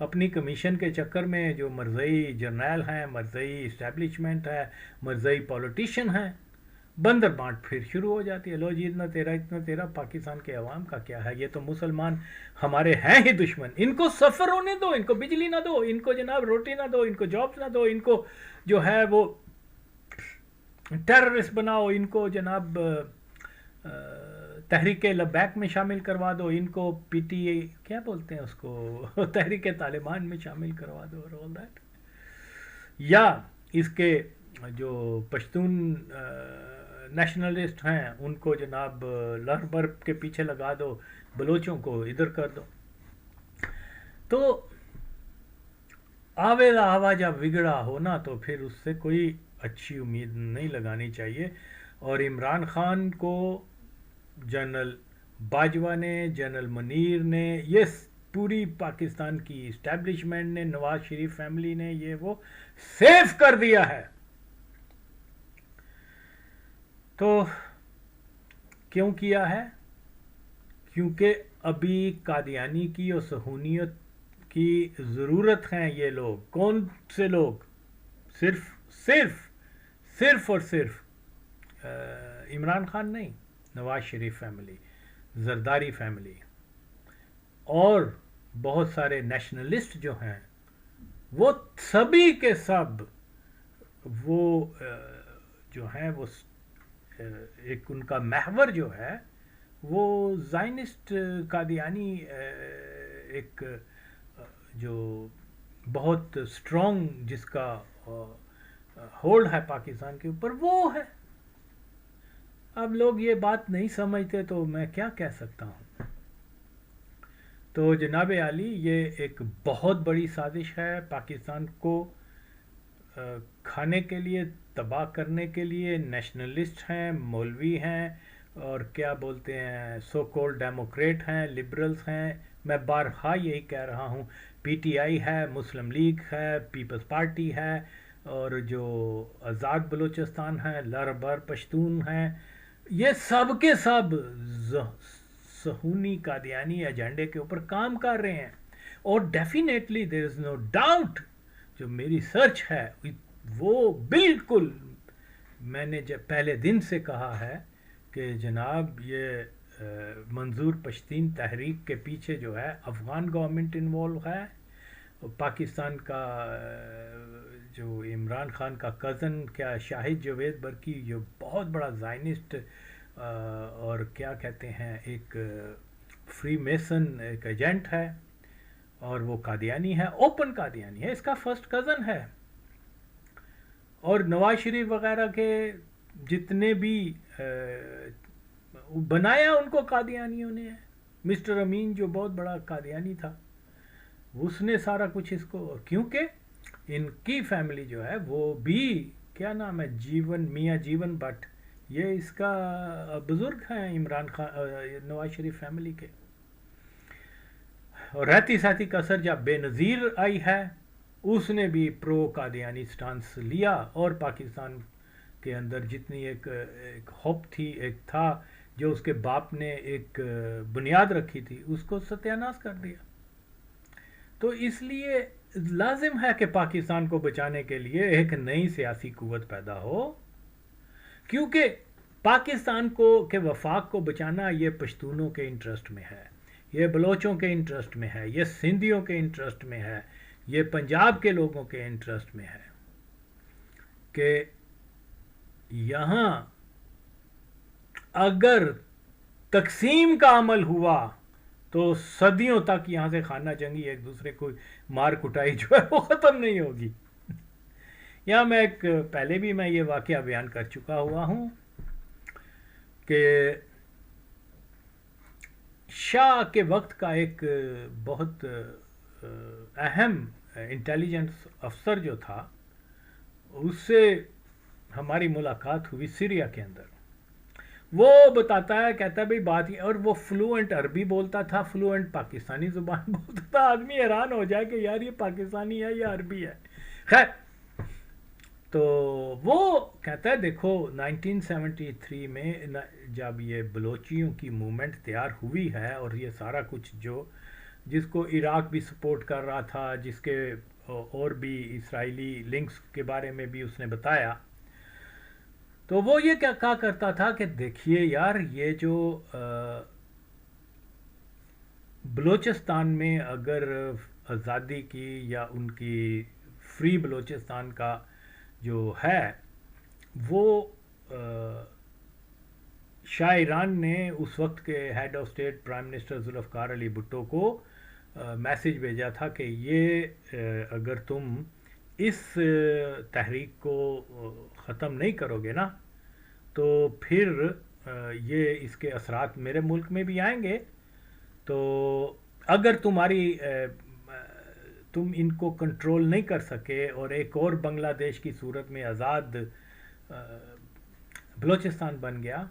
اپنی کمیشن کے چکر میں جو مرزئی جرنیل ہیں، مرزئی اسٹیبلشمنٹ ہے، مرزئی پولیٹیشین ہیں، بندر بانٹ پھر شروع ہو جاتی ہے. لو جی اتنا تیرا، پاکستان کے عوام کا کیا ہے؟ یہ تو مسلمان ہمارے ہیں ہی دشمن. ان کو سفر ہونے دو، ان کو بجلی نہ دو، ان کو جناب روٹی نہ دو، ان کو جابس نہ دو، ان کو جو ہے وہ ٹیررسٹ بناؤ، ان کو جناب تحریک لبیک میں شامل کروا دو، ان کو پی ٹی اے کیا بولتے ہیں اس کو تحریک طالبان میں شامل کروا دو اور آل دیٹ. یا اس کے جو پشتون نیشنلسٹ ہیں ان کو جناب لہر بر کے پیچھے لگا دو، بلوچوں کو ادھر کر دو. تو آویزا ہوا جب بگڑا ہونا تو پھر اس سے کوئی اچھی امید نہیں لگانی چاہیے. اور عمران خان کو جنرل باجوہ نے، جنرل منیر نے، یہ پوری پاکستان کی اسٹیبلشمنٹ نے، نواز شریف فیملی نے یہ وہ سیف کر دیا ہے. تو کیوں کیا ہے؟ کیونکہ ابھی قادیانی کی اور صہیونیت کی ضرورت ہیں یہ لوگ. کون سے لوگ؟ صرف اور صرف عمران خان نہیں، نواز شریف فیملی، زرداری فیملی اور بہت سارے نیشنلسٹ جو ہیں وہ سبھی کے سب وہ جو ہیں وہ ایک ان کا محور جو ہے وہ زائنسٹ قادیانی ایک جو بہت سٹرونگ جس کا ہولڈ ہے پاکستان کے اوپر وہ ہے. اب لوگ یہ بات نہیں سمجھتے تو میں کیا کہہ سکتا ہوں. تو جناب عالی یہ ایک بہت بڑی سازش ہے پاکستان کو کھانے کے لیے، تباہ کرنے کے لیے. نیشنلسٹ ہیں، مولوی ہیں اور کیا بولتے ہیں سو کولڈ ڈیموکریٹ ہیں، لبرلز ہیں. میں بارہا یہی کہہ رہا ہوں، پی ٹی آئی ہے، مسلم لیگ ہے، پیپلز پارٹی ہے اور جو آزاد بلوچستان ہے، لہر پشتون ہیں، یہ سب کے سب صہیونی قادیانی ایجنڈے کے اوپر کام کر رہے ہیں. اور definitely there is no doubt, جو میری سرچ ہے وہ بالکل میں نے جب پہلے دن سے کہا ہے کہ جناب یہ منظور پشتین تحریک کے پیچھے جو ہے افغان گورنمنٹ انوالو ہے. پاکستان کا جو عمران خان کا کزن کیا شاہد جاوید برکی جو بہت بڑا زائنسٹ اور کیا کہتے ہیں ایک فری میسن ایک ایجنٹ ہے اور وہ قادیانی ہے، اوپن قادیانی ہے، اس کا فرسٹ کزن ہے. اور نواز شریف وغیرہ کے جتنے بھی بنایا ان کو قادیانیوں نے ہے. مسٹر امین جو بہت بڑا قادیانی تھا اس نے سارا کچھ اس کو، کیونکہ ان کی فیملی جو ہے وہ بھی کیا نام ہے میاں جیون بٹ، یہ اس کا بزرگ ہیں عمران خان نواز شریف فیملی کے. اور رہتی ساتھی کثر جب بے نظیر آئی ہے اس نے بھی پرو قادیانی سٹانس لیا اور پاکستان کے اندر جتنی ایک ہوپ تھی، ایک تھا جو اس کے باپ نے ایک بنیاد رکھی تھی اس کو ستیاناش کر دیا. تو اس لیے لازم ہے کہ پاکستان کو بچانے کے لیے ایک نئی سیاسی قوت پیدا ہو، کیونکہ پاکستان کو کے وفاق کو بچانا یہ پشتونوں کے انٹرسٹ میں ہے، یہ بلوچوں کے انٹرسٹ میں ہے، یہ سندھیوں کے انٹرسٹ میں ہے، یہ پنجاب کے لوگوں کے انٹرسٹ میں ہے کہ یہاں اگر تقسیم کا عمل ہوا تو صدیوں تک یہاں سے خانہ جنگی ایک دوسرے کو مار کٹائی جو ہے وہ ختم نہیں ہوگی. یہاں میں ایک پہلے بھی میں یہ واقعہ بیان کر چکا ہوا ہوں کہ شاہ کے وقت کا ایک بہت اہم انٹیلیجنس افسر جو تھا اس سے ہماری ملاقات ہوئی سیریا کے اندر. وہ بتاتا ہے، کہتا ہے بھائی بات یہ، اور وہ فلوئنٹ عربی بولتا تھا، فلوئنٹ پاکستانی زبان بولتا تھا. آدمی حیران ہو جائے کہ یار یہ پاکستانی ہے یا عربی ہے. خیر تو وہ کہتا ہے دیکھو 1973 میں جب یہ بلوچیوں کی موومنٹ تیار ہوئی ہے اور یہ سارا کچھ جو جس کو عراق بھی سپورٹ کر رہا تھا، جس کے اور بھی اسرائیلی لنکس کے بارے میں بھی اس نے بتایا، تو وہ یہ کہا کرتا تھا کہ دیکھیے یار، یہ جو بلوچستان میں اگر آزادی کی یا ان کی فری بلوچستان کا جو ہے وہ شاہ ایران نے اس وقت کے head of state prime minister Zulfikar Ali Bhutto کو میسیج بھیجا تھا کہ یہ اگر تم اس تحریک کو ختم نہیں کرو گے نا تو پھر یہ اس کے اثرات میرے ملک میں بھی آئیں گے، تو اگر تم ان کو کنٹرول نہیں کر سکے اور ایک اور بنگلہ دیش کی صورت میں آزاد بلوچستان بن گیا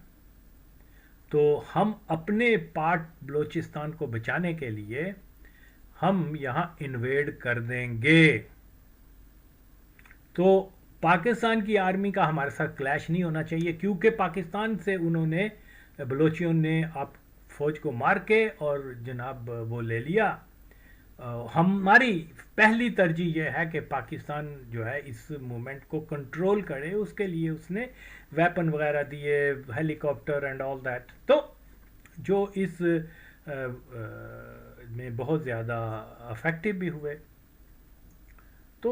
تو ہم اپنے پارٹ بلوچستان کو بچانے کے لیے ہم یہاں انویڈ کر دیں گے۔ تو پاکستان کی آرمی کا ہمارے ساتھ کلیش نہیں ہونا چاہیے، کیونکہ پاکستان سے انہوں نے بلوچیوں نے آپ فوج کو مار کے اور جناب وہ لے لیا۔ ہماری پہلی ترجیح یہ ہے کہ پاکستان جو ہے اس موومنٹ کو کنٹرول کرے، اس کے لیے اس نے ویپن وغیرہ دیے، ہیلی کاپٹر اینڈ آل دیٹ، تو جو اس میں بہت زیادہ افیکٹو بھی ہوئے۔ تو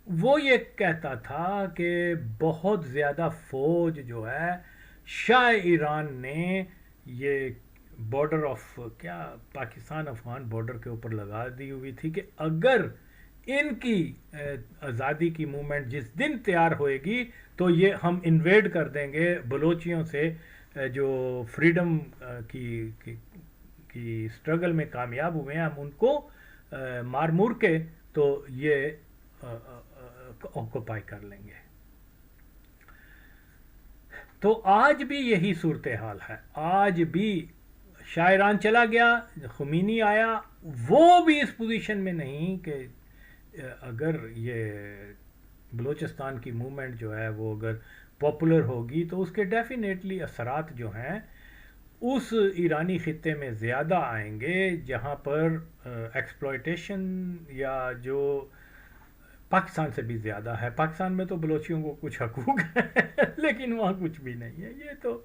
وہ یہ کہتا تھا کہ بہت زیادہ فوج جو ہے شاہ ایران نے یہ بارڈر آف کیا پاکستان افغان بارڈر کے اوپر لگا دی ہوئی تھی کہ اگر ان کی آزادی کی موومنٹ جس دن تیار ہوئے گی تو یہ ہم انویڈ کر دیں گے بلوچیوں سے، جو فریڈم کی اسٹرگل میں کامیاب ہوئے ہیں، ہم ان کو مار مور کے تو یہ آکوپائی کر لیں گے۔ تو آج بھی یہی صورتحال ہے، آج بھی شاہ ایران چلا گیا، خمینی آیا، وہ بھی اس پوزیشن میں نہیں کہ اگر یہ بلوچستان کی موومنٹ جو ہے وہ اگر پاپولر ہوگی تو اس کے ڈیفینیٹلی اثرات جو ہیں اس ایرانی خطے میں زیادہ آئیں گے جہاں پر ایکسپلائٹیشن یا جو پاکستان سے بھی زیادہ ہے۔ پاکستان میں تو بلوچیوں کو کچھ حقوق ہے لیکن وہاں کچھ بھی نہیں ہے، یہ تو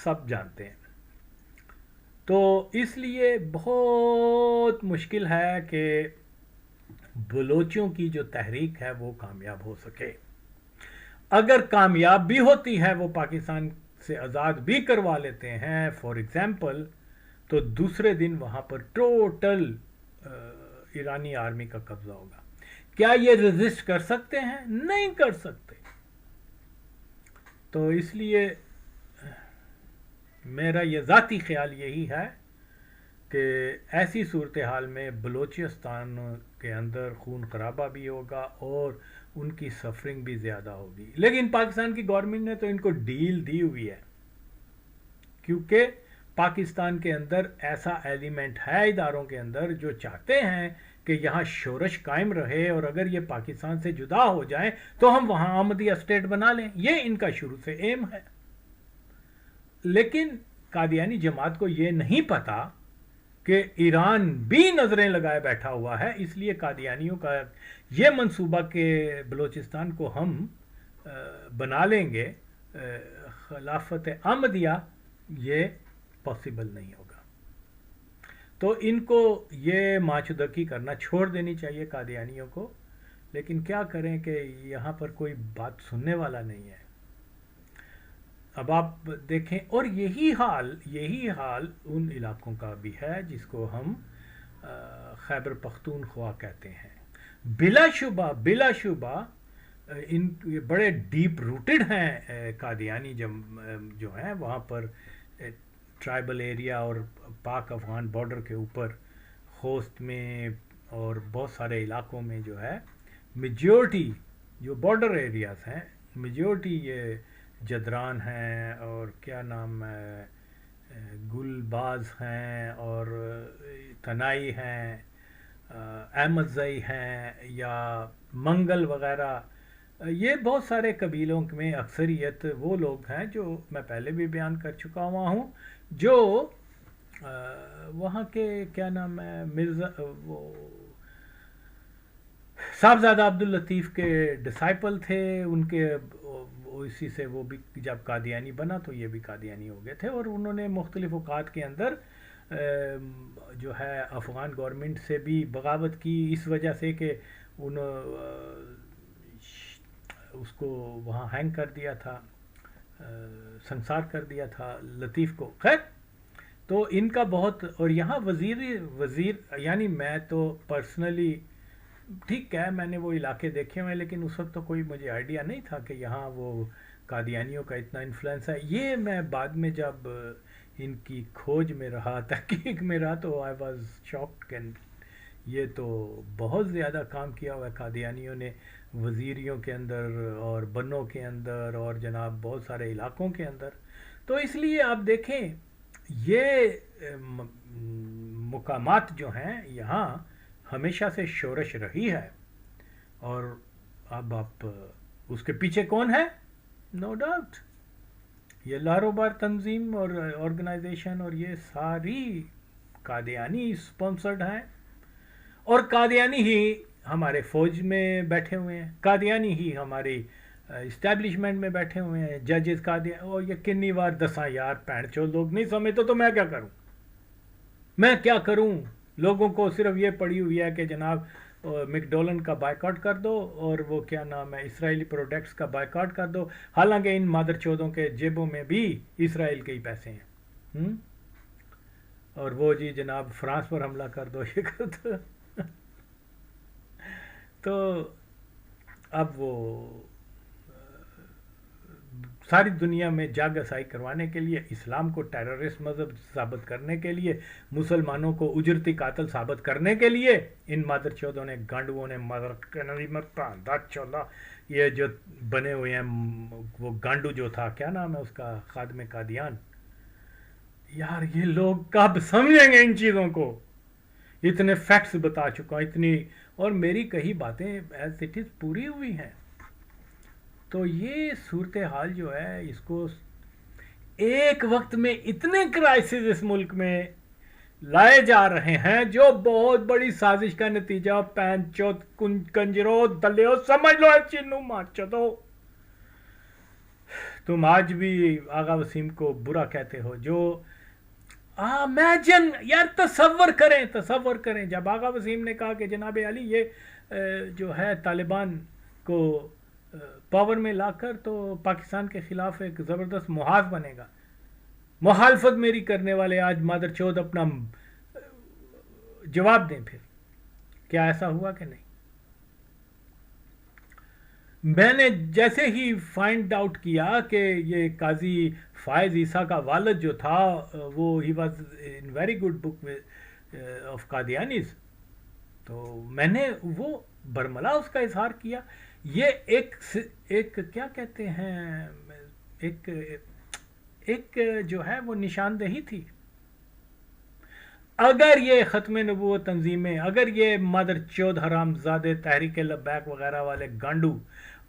سب جانتے ہیں۔ تو اس لیے بہت مشکل ہے کہ بلوچوں کی جو تحریک ہے وہ کامیاب ہو سکے۔ اگر کامیاب بھی ہوتی ہے، وہ پاکستان سے آزاد بھی کروا لیتے ہیں فار ایگزامپل، تو دوسرے دن وہاں پر ٹوٹل ایرانی آرمی کا قبضہ ہوگا۔ کیا یہ ریزسٹ کر سکتے ہیں؟ نہیں کر سکتے۔ تو اس لیے میرا یہ ذاتی خیال یہی ہے کہ ایسی صورتحال میں بلوچستان کے اندر خون خرابہ بھی ہوگا اور ان کی سفرنگ بھی زیادہ ہوگی، لیکن پاکستان کی گورنمنٹ نے تو ان کو ڈیل دی ہوئی ہے، کیونکہ پاکستان کے اندر ایسا ایلیمنٹ ہے اداروں کے اندر جو چاہتے ہیں کہ یہاں شورش قائم رہے اور اگر یہ پاکستان سے جدا ہو جائیں تو ہم وہاں احمدیہ اسٹیٹ بنا لیں، یہ ان کا شروع سے ایم ہے۔ لیکن قادیانی جماعت کو یہ نہیں پتا کہ ایران بھی نظریں لگائے بیٹھا ہوا ہے، اس لیے قادیانیوں کا یہ منصوبہ کہ بلوچستان کو ہم بنا لیں گے خلافت احمدیہ، یہ پاسبل نہیں ہوگا۔ تو ان کو یہ ماچدکی کرنا چھوڑ دینی چاہیے قادیانیوں کو، لیکن کیا کریں کہ یہاں پر کوئی بات سننے والا نہیں ہے۔ اب آپ دیکھیں، اور یہی حال ان علاقوں کا بھی ہے جس کو ہم خیبر پختونخوا کہتے ہیں۔ بلا شبہ ان بڑے ڈیپ روٹڈ ہیں قادیانی جو ہیں وہاں پر ٹرائبل ایریا اور پاک افغان بارڈر کے اوپر خوست میں اور بہت سارے علاقوں میں جو ہے میجورٹی جو بارڈر ایریاز ہیں، میجورٹی یہ جدران ہیں اور کیا نام ہے گل باز ہیں اور تنائی ہیں، احمد زئی ہیں یا منگل وغیرہ، یہ بہت سارے قبیلوں میں اکثریت وہ لوگ ہیں جو میں پہلے بھی بیان کر چکا ہوا ہوں، جو وہاں کے کیا نام ہے مرزا وہ صاحبزادہ عبداللطیف کے ڈسائپل تھے ان کے، اسی سے وہ بھی جب قادیانی بنا تو یہ بھی قادیانی ہو گئے تھے، اور انہوں نے مختلف اوقات کے اندر جو ہے افغان گورنمنٹ سے بھی بغاوت کی، اس وجہ سے کہ اس کو وہاں ہینگ کر دیا تھا، سنسار کر دیا تھا لطیف کو. خیر تو ان کا بہت، اور یہاں وزیر یعنی میں تو پرسنلی ٹھیک ہے میں نے وہ علاقے دیکھے ہوئے، لیکن اس وقت تو کوئی مجھے آئیڈیا نہیں تھا کہ یہاں وہ قادیانیوں کا اتنا انفلوئنس ہے. یہ میں بعد میں جب ان کی کھوج میں رہا، تحقیق میں رہا، تو آئی واز شاکڈ کہ یہ تو بہت زیادہ کام کیا ہوا ہے قادیانیوں نے وزیریوں کے اندر اور بنوں کے اندر اور جناب بہت سارے علاقوں کے اندر. تو اس لیے آپ دیکھیں یہ مقامات جو ہیں یہاں ہمیشہ سے شورش رہی ہے، اور اب آپ اس کے پیچھے کون ہے؟ نو ڈاؤٹ یہ لاروبار تنظیم اور آرگنائزیشن، اور یہ ساری قادیانی اسپانسرڈ ہیں، اور قادیانی ہی ہمارے فوج میں بیٹھے ہوئے ہیں، قادیانی ہی ہماری اسٹیبلشمنٹ میں بیٹھے ہوئے ہیں، ججز قادیانی. اور یہ کنی بار دساں یار پینٹ چو لوگ نہیں سمجھتے تو میں کیا کروں؟ لوگوں کو صرف یہ پڑی ہوئی ہے کہ جناب میکڈونلڈ کا بائیکاٹ کر دو، اور وہ کیا نام ہے اسرائیلی پروڈکٹس کا بائیکاٹ کر دو، حالانکہ ان مادر چودوں کے جیبوں میں بھی اسرائیل کے ہی پیسے ہیں. اور وہ جی جناب فرانس پر حملہ کر دو، یہ کر دو. تو اب وہ ساری دنیا میں جاگسائی کروانے کے لیے، اسلام کو ٹیررسٹ مذہب ثابت کرنے کے لیے، مسلمانوں کو اجرتی قاتل ثابت کرنے کے لیے ان مادر چودوں نے، گانڈوؤں نے، یہ جو بنے ہوئے ہیں، وہ گانڈو جو تھا کیا نام ہے اس کا، خادم قادیان. یار یہ لوگ کب سمجھیں گے ان چیزوں کو؟ اتنے فیکٹس بتا چکا ہوں، اتنی، اور میری کئی باتیں ایز اٹ از پوری ہوئی ہیں. تو یہ صورتحال جو ہے، اس کو ایک وقت میں اتنے کرائسس اس ملک میں لائے جا رہے ہیں جو بہت بڑی سازش کا نتیجہ، پینچو کنجرو دلیو سمجھ لو، چینو مارچو دو. تم آج بھی آغا وسیم کو برا کہتے ہو، جو امیجن یار تصور کریں جب آغا وسیم نے کہا کہ جناب علی یہ جو ہے طالبان کو پاور میں لا کر تو پاکستان کے خلاف ایک زبردست محاذ بنے گا، مخالفت میری کرنے والے آج مادر چود اپنا جواب دیں. پھر کیا ایسا ہوا کہ نہیں؟ میں نے جیسے ہی فائنڈ آؤٹ کیا کہ یہ قاضی فائز عیسیٰ کا والد جو تھا وہ ہی was in very good book of Qadianis, تو میں نے وہ برملا اس کا اظہار کیا. یہ ایک کیا کہتے ہیں، ایک جو ہے وہ نشاندہی تھی. اگر یہ ختم نبوت تنظیمیں، اگر یہ مادر چود حرام زادے تحریک لبیک وغیرہ والے گانڈو،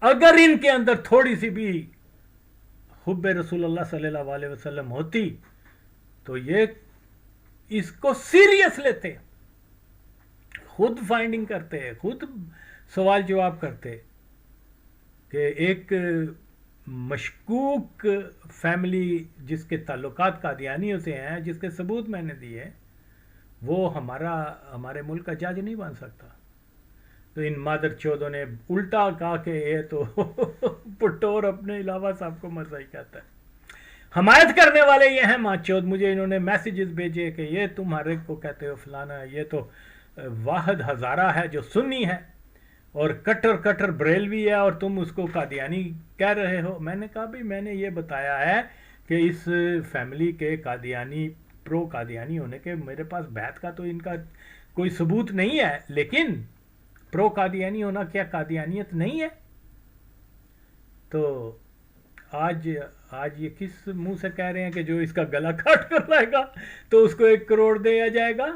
اگر ان کے اندر تھوڑی سی بھی حب رسول اللہ صلی اللہ علیہ وسلم ہوتی تو یہ اس کو سیریس لیتے، خود فائنڈنگ کرتے، خود سوال جواب کرتے کہ ایک مشکوک فیملی جس کے تعلقات قادیانیوں سے ہیں، جس کے ثبوت میں نے دیے، وہ ہمارے ملک کا جج نہیں بن سکتا. تو ان مادر چودوں نے الٹا کہا کہ یہ تو پٹور اپنے علاوہ صاحب کو مرزائی کہتا ہے. حمایت کرنے والے یہ ہیں ماں چود. مجھے انہوں نے میسیجز بھیجے کہ یہ تمہارے کو کہتے ہو فلانا، یہ تو واحد ہزارہ ہے جو سنی ہے اور کٹر بریلوی ہے، اور تم اس کو قادیانی کہہ رہے ہو. میں نے کہا بھی میں نے یہ بتایا ہے کہ اس فیملی کے قادیانی، پرو قادیانی ہونے کے میرے پاس بیعت کا تو ان کا کوئی ثبوت نہیں ہے، لیکن پرو قادیانی ہونا کیا قادیانیت نہیں ہے؟ تو آج یہ کس منہ سے کہہ رہے ہیں کہ جو اس کا گلا کاٹ کر لائے گا تو اس کو 1 کروڑ دیا جائے گا؟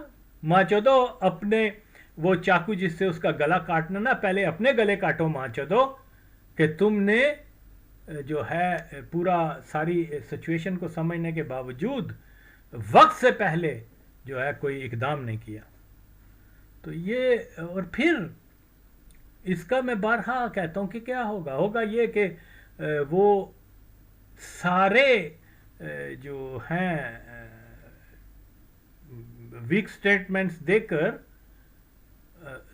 ماں چودو اپنے وہ چاقو جس سے اس کا گلا کاٹنا نا، پہلے اپنے گلے کاٹو ماں چودو، کہ تم نے جو ہے پورا ساری سچویشن کو سمجھنے کے باوجود وقت سے پہلے جو ہے کوئی اقدام نہیں کیا. تو یہ اور پھر اس کا میں بارہا کہتا ہوں کہ کیا ہوگا یہ کہ وہ سارے جو ہیں ویک سٹیٹمنٹس دے کر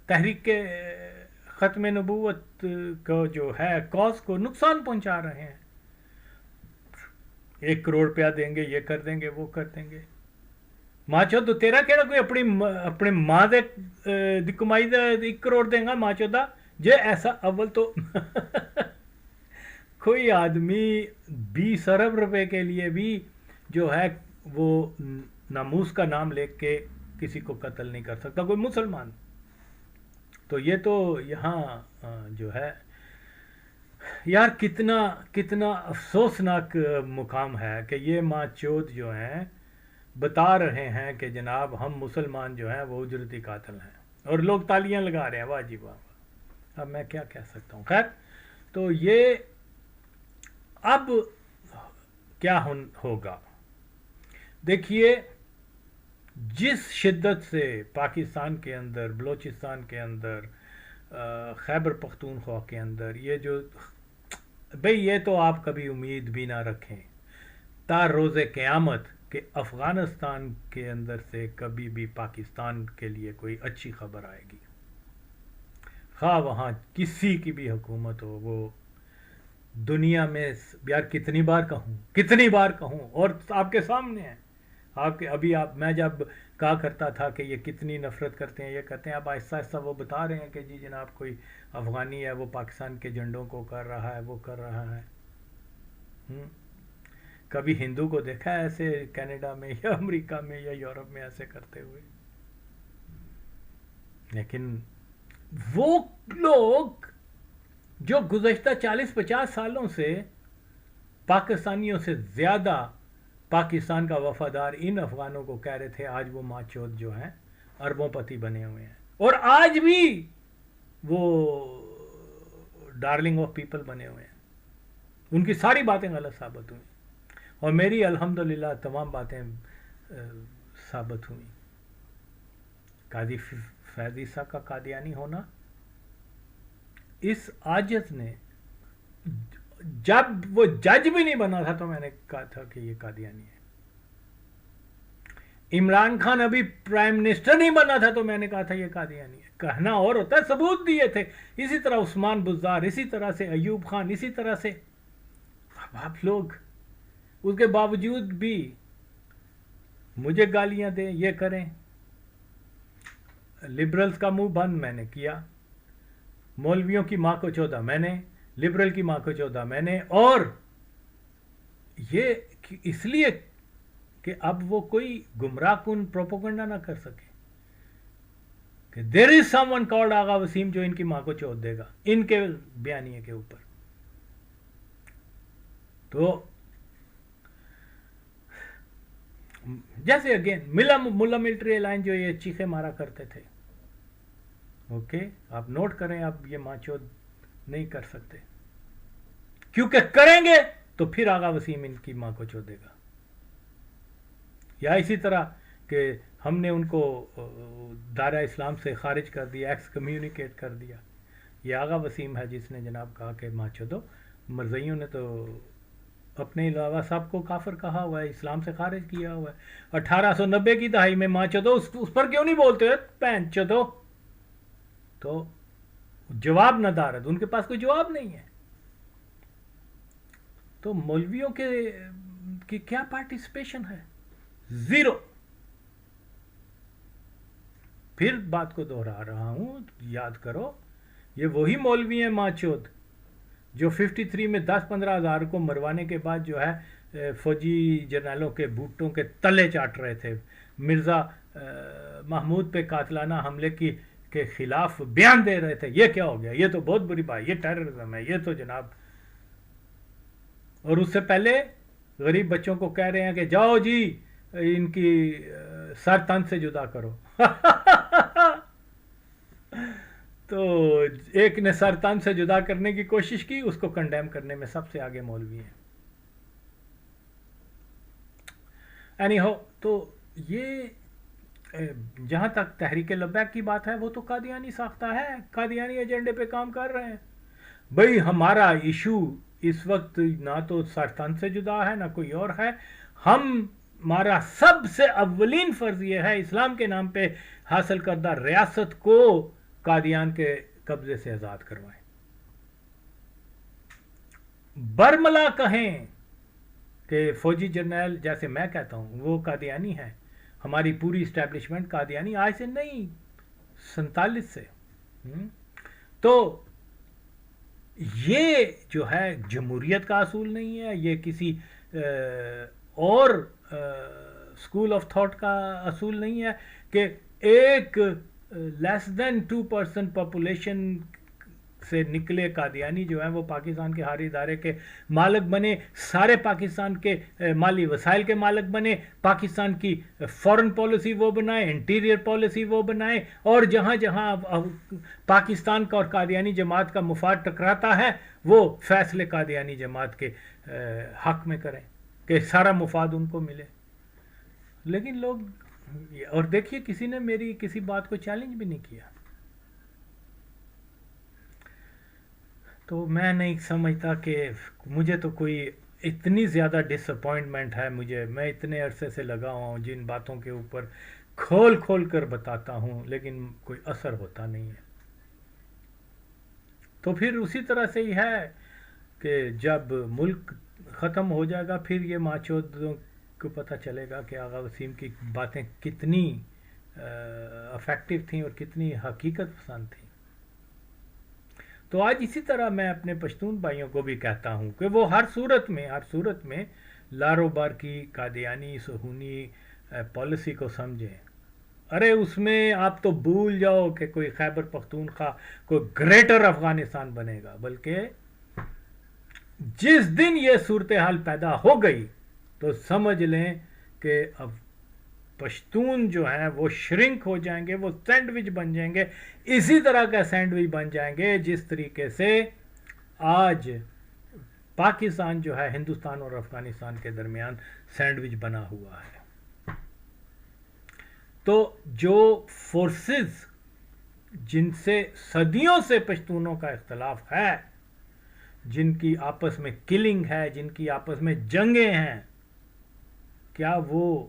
تحریک ختم نبوت کو جو ہے کاز کو نقصان پہنچا رہے ہیں. 1 کروڑ روپیہ دیں گے, یہ کر دیں گے, وہ کر دیں گے. ماں چودہ تیرا کہڑا کوئی اپنے ماں دی کمائی دے 1 کروڑ دیں گا ماں چودہ جے ایسا. اول تو کوئی آدمی 20 ارب روپے کے لیے بھی جو ہے وہ ناموس کا نام لے کے کسی کو قتل نہیں کر سکتا, کوئی مسلمان. تو یہ تو یہاں جو ہے یار کتنا افسوسناک مقام ہے کہ یہ ماں چود جو ہیں بتا رہے ہیں کہ جناب ہم مسلمان جو ہیں وہ اجرتی قاتل ہیں, اور لوگ تالیاں لگا رہے ہیں, واہ جی واہ. اب میں کیا کہہ سکتا ہوں. خیر, تو یہ اب کیا ہوگا دیکھیے, جس شدت سے پاکستان کے اندر, بلوچستان کے اندر, خیبر پختونخوا کے اندر یہ جو بھئی یہ تو آپ کبھی امید بھی نہ رکھیں تا روز قیامت کہ افغانستان کے اندر سے کبھی بھی پاکستان کے لیے کوئی اچھی خبر آئے گی, خواہ وہاں کسی کی بھی حکومت ہو. وہ دنیا میں یار کتنی بار کہوں اور آپ کے سامنے ہے. میں جب کہا کرتا تھا کہ یہ کتنی نفرت کرتے ہیں, یہ کرتے ہیں, اب آہستہ آہستہ وہ بتا رہے ہیں کہ جی جناب کوئی افغانی ہے وہ پاکستان کے جھنڈوں کو کر رہا ہے, وہ کر رہا ہے. کبھی ہندو کو دیکھا ہے ایسے کینیڈا میں یا امریکہ میں یا یورپ میں ایسے کرتے ہوئے؟ لیکن وہ لوگ جو گزشتہ 40-50 سالوں سے پاکستانیوں سے زیادہ پاکستان کا وفادار ان افغانوں کو کہہ رہے تھے, آج وہ ماں چود جو ہیں اربوں پتی بنے ہوئے ہیں, اور آج بھی وہ ڈارلنگ آف پیپل بنے ہوئے ہیں. ان کی ساری باتیں غلط ثابت ہوئیں, اور میری الحمدللہ تمام باتیں ثابت ہوئیں. قاضی فیض عیسیٰ کا قادیانی ہونا, اس عاجز نے, جب وہ جج بھی نہیں بنا تھا تو میں نے کہا تھا کہ یہ قادیانی ہے. عمران خان ابھی پرائم منسٹر نہیں بنا تھا تو میں نے کہا تھا یہ قادیانی ہے. کہنا اور ہوتا ہے, ثبوت دیے تھے. اسی طرح عثمان بزدار, اسی طرح سے ایوب خان, اسی طرح سے. اب آپ لوگ اس کے باوجود بھی مجھے گالیاں دیں, یہ کریں. لبرلز کا منہ بند میں نے کیا, مولویوں کی ماں کو چودہ میں نے, لبرل کی ماں کو چودہ میں نے, اور یہ اس لیے کہ اب وہ کوئی گمراہ کن پروپیگنڈا نہ کر سکے کہ دیر از سم ون کالڈ آغا وسیم جو ان کی ماں کو چوت دے گا ان کے بیانیے کے اوپر. تو جیسے اگین ملا ملٹری لائن جو یہ چیخے مارا کرتے تھے, اوکے آپ نوٹ کریں, آپ یہ ماں چود نہیں کر سکتے, کیونکہ کریں گے تو پھر آغا وسیم ان کی ماں کو چود دے گا. یا اسی طرح کہ ہم نے ان کو دائرہ اسلام سے خارج کر دیا, ایکس کمیونیکیٹ کر دیا. یہ آغا وسیم ہے جس نے جناب کہا کہ ماں چودو. مرزائیوں نے تو اپنے علاوہ سب کو کافر کہا ہوا ہے, اسلام سے خارج کیا ہوا ہے. 1890 کی دہائی میں ماں چودو اس پر کیوں نہیں بولتے پین چودو؟ تو جواب نہ دارد, ان کے پاس کوئی جواب نہیں ہے. تو مولویوں کی کیا پارٹیسپیشن ہے؟ زیرو. پھر بات کو دوہرا رہا ہوں, یاد کرو, یہ وہی مولوی ہیں ماں چود جو 53 میں 10-15 ہزار کو مروانے کے بعد جو ہے فوجی جرنیلوں کے بوٹوں کے تلے چاٹ رہے تھے, مرزا محمود پہ قاتلانہ حملے کے خلاف بیان دے رہے تھے. یہ کیا ہو گیا؟ یہ تو بہت بری بات, یہ ٹیررزم ہے, یہ تو جناب. اور اس سے پہلے غریب بچوں کو کہہ رہے ہیں کہ جاؤ جی ان کی سر تن سے جدا کرو. تو ایک نے سر تن سے جدا کرنے کی کوشش کی, اس کو کنڈیم کرنے میں سب سے آگے مولوی ہیں. اینی ہو, تو یہ جہاں تک تحریک لبیک کی بات ہے وہ تو قادیانی ساختہ ہے، قادیانی ایجنڈے پہ کام کر رہے ہیں. بھئی ہمارا ایشو اس وقت نہ تو سرطان سے جدا ہے نہ کوئی اور ہے. ہمارا سب سے اولین فرض یہ ہے اسلام کے نام پہ حاصل کردہ ریاست کو قادیان کے قبضے سے آزاد کروائیں. برملا کہیں کہ فوجی جرنیل جیسے میں کہتا ہوں وہ قادیانی ہے، ہماری پوری اسٹیبلشمنٹ قادیانی، آج سے نہیں 47 سے. تو یہ جو ہے جمہوریت کا اصول نہیں ہے، یہ کسی اور اسکول آف تھاٹ کا اصول نہیں ہے کہ ایک لیس دین 2% پاپولیشن سے نکلے قادیانی جو ہیں وہ پاکستان کے ہر ادارے کے مالک بنے، سارے پاکستان کے مالی وسائل کے مالک بنے، پاکستان کی فورن پالیسی وہ بنائے، انٹیریئر پالیسی وہ بنائے، اور جہاں جہاں پاکستان کا اور قادیانی جماعت کا مفاد ٹکراتا ہے وہ فیصلے قادیانی جماعت کے حق میں کریں کہ سارا مفاد ان کو ملے. لیکن لوگ، اور دیکھیے کسی نے میری کسی بات کو چیلنج بھی نہیں کیا. تو میں نہیں سمجھتا کہ مجھے تو کوئی اتنی زیادہ ڈس اپوائنٹمنٹ ہے، میں اتنے عرصے سے لگا ہوا ہوں جن باتوں کے اوپر کھول کھول کر بتاتا ہوں لیکن کوئی اثر ہوتا نہیں ہے. تو پھر اسی طرح سے ہی ہے کہ جب ملک ختم ہو جائے گا پھر یہ ماچودوں کو پتہ چلے گا کہ آغا وسیم کی باتیں کتنی افیکٹو تھیں اور کتنی حقیقت پسند تھیں. تو آج اسی طرح میں اپنے پشتون بھائیوں کو بھی کہتا ہوں کہ وہ ہر صورت میں لاروبار کی قادیانی صہیونی پالیسی کو سمجھیں. ارے اس میں آپ تو بھول جاؤ کہ کوئی خیبر پختونخوا کوئی گریٹر افغانستان بنے گا، بلکہ جس دن یہ صورتحال پیدا ہو گئی تو سمجھ لیں کہ اب پشتون جو ہیں وہ شرنک ہو جائیں گے، وہ سینڈوچ بن جائیں گے، اسی طرح کا سینڈوچ بن جائیں گے جس طریقے سے آج پاکستان جو ہے ہندوستان اور افغانستان کے درمیان سینڈوچ بنا ہوا ہے. تو جو فورسز جن سے صدیوں سے پشتونوں کا اختلاف ہے، جن کی آپس میں کلنگ ہے، جن کی آپس میں جنگیں ہیں، کیا وہ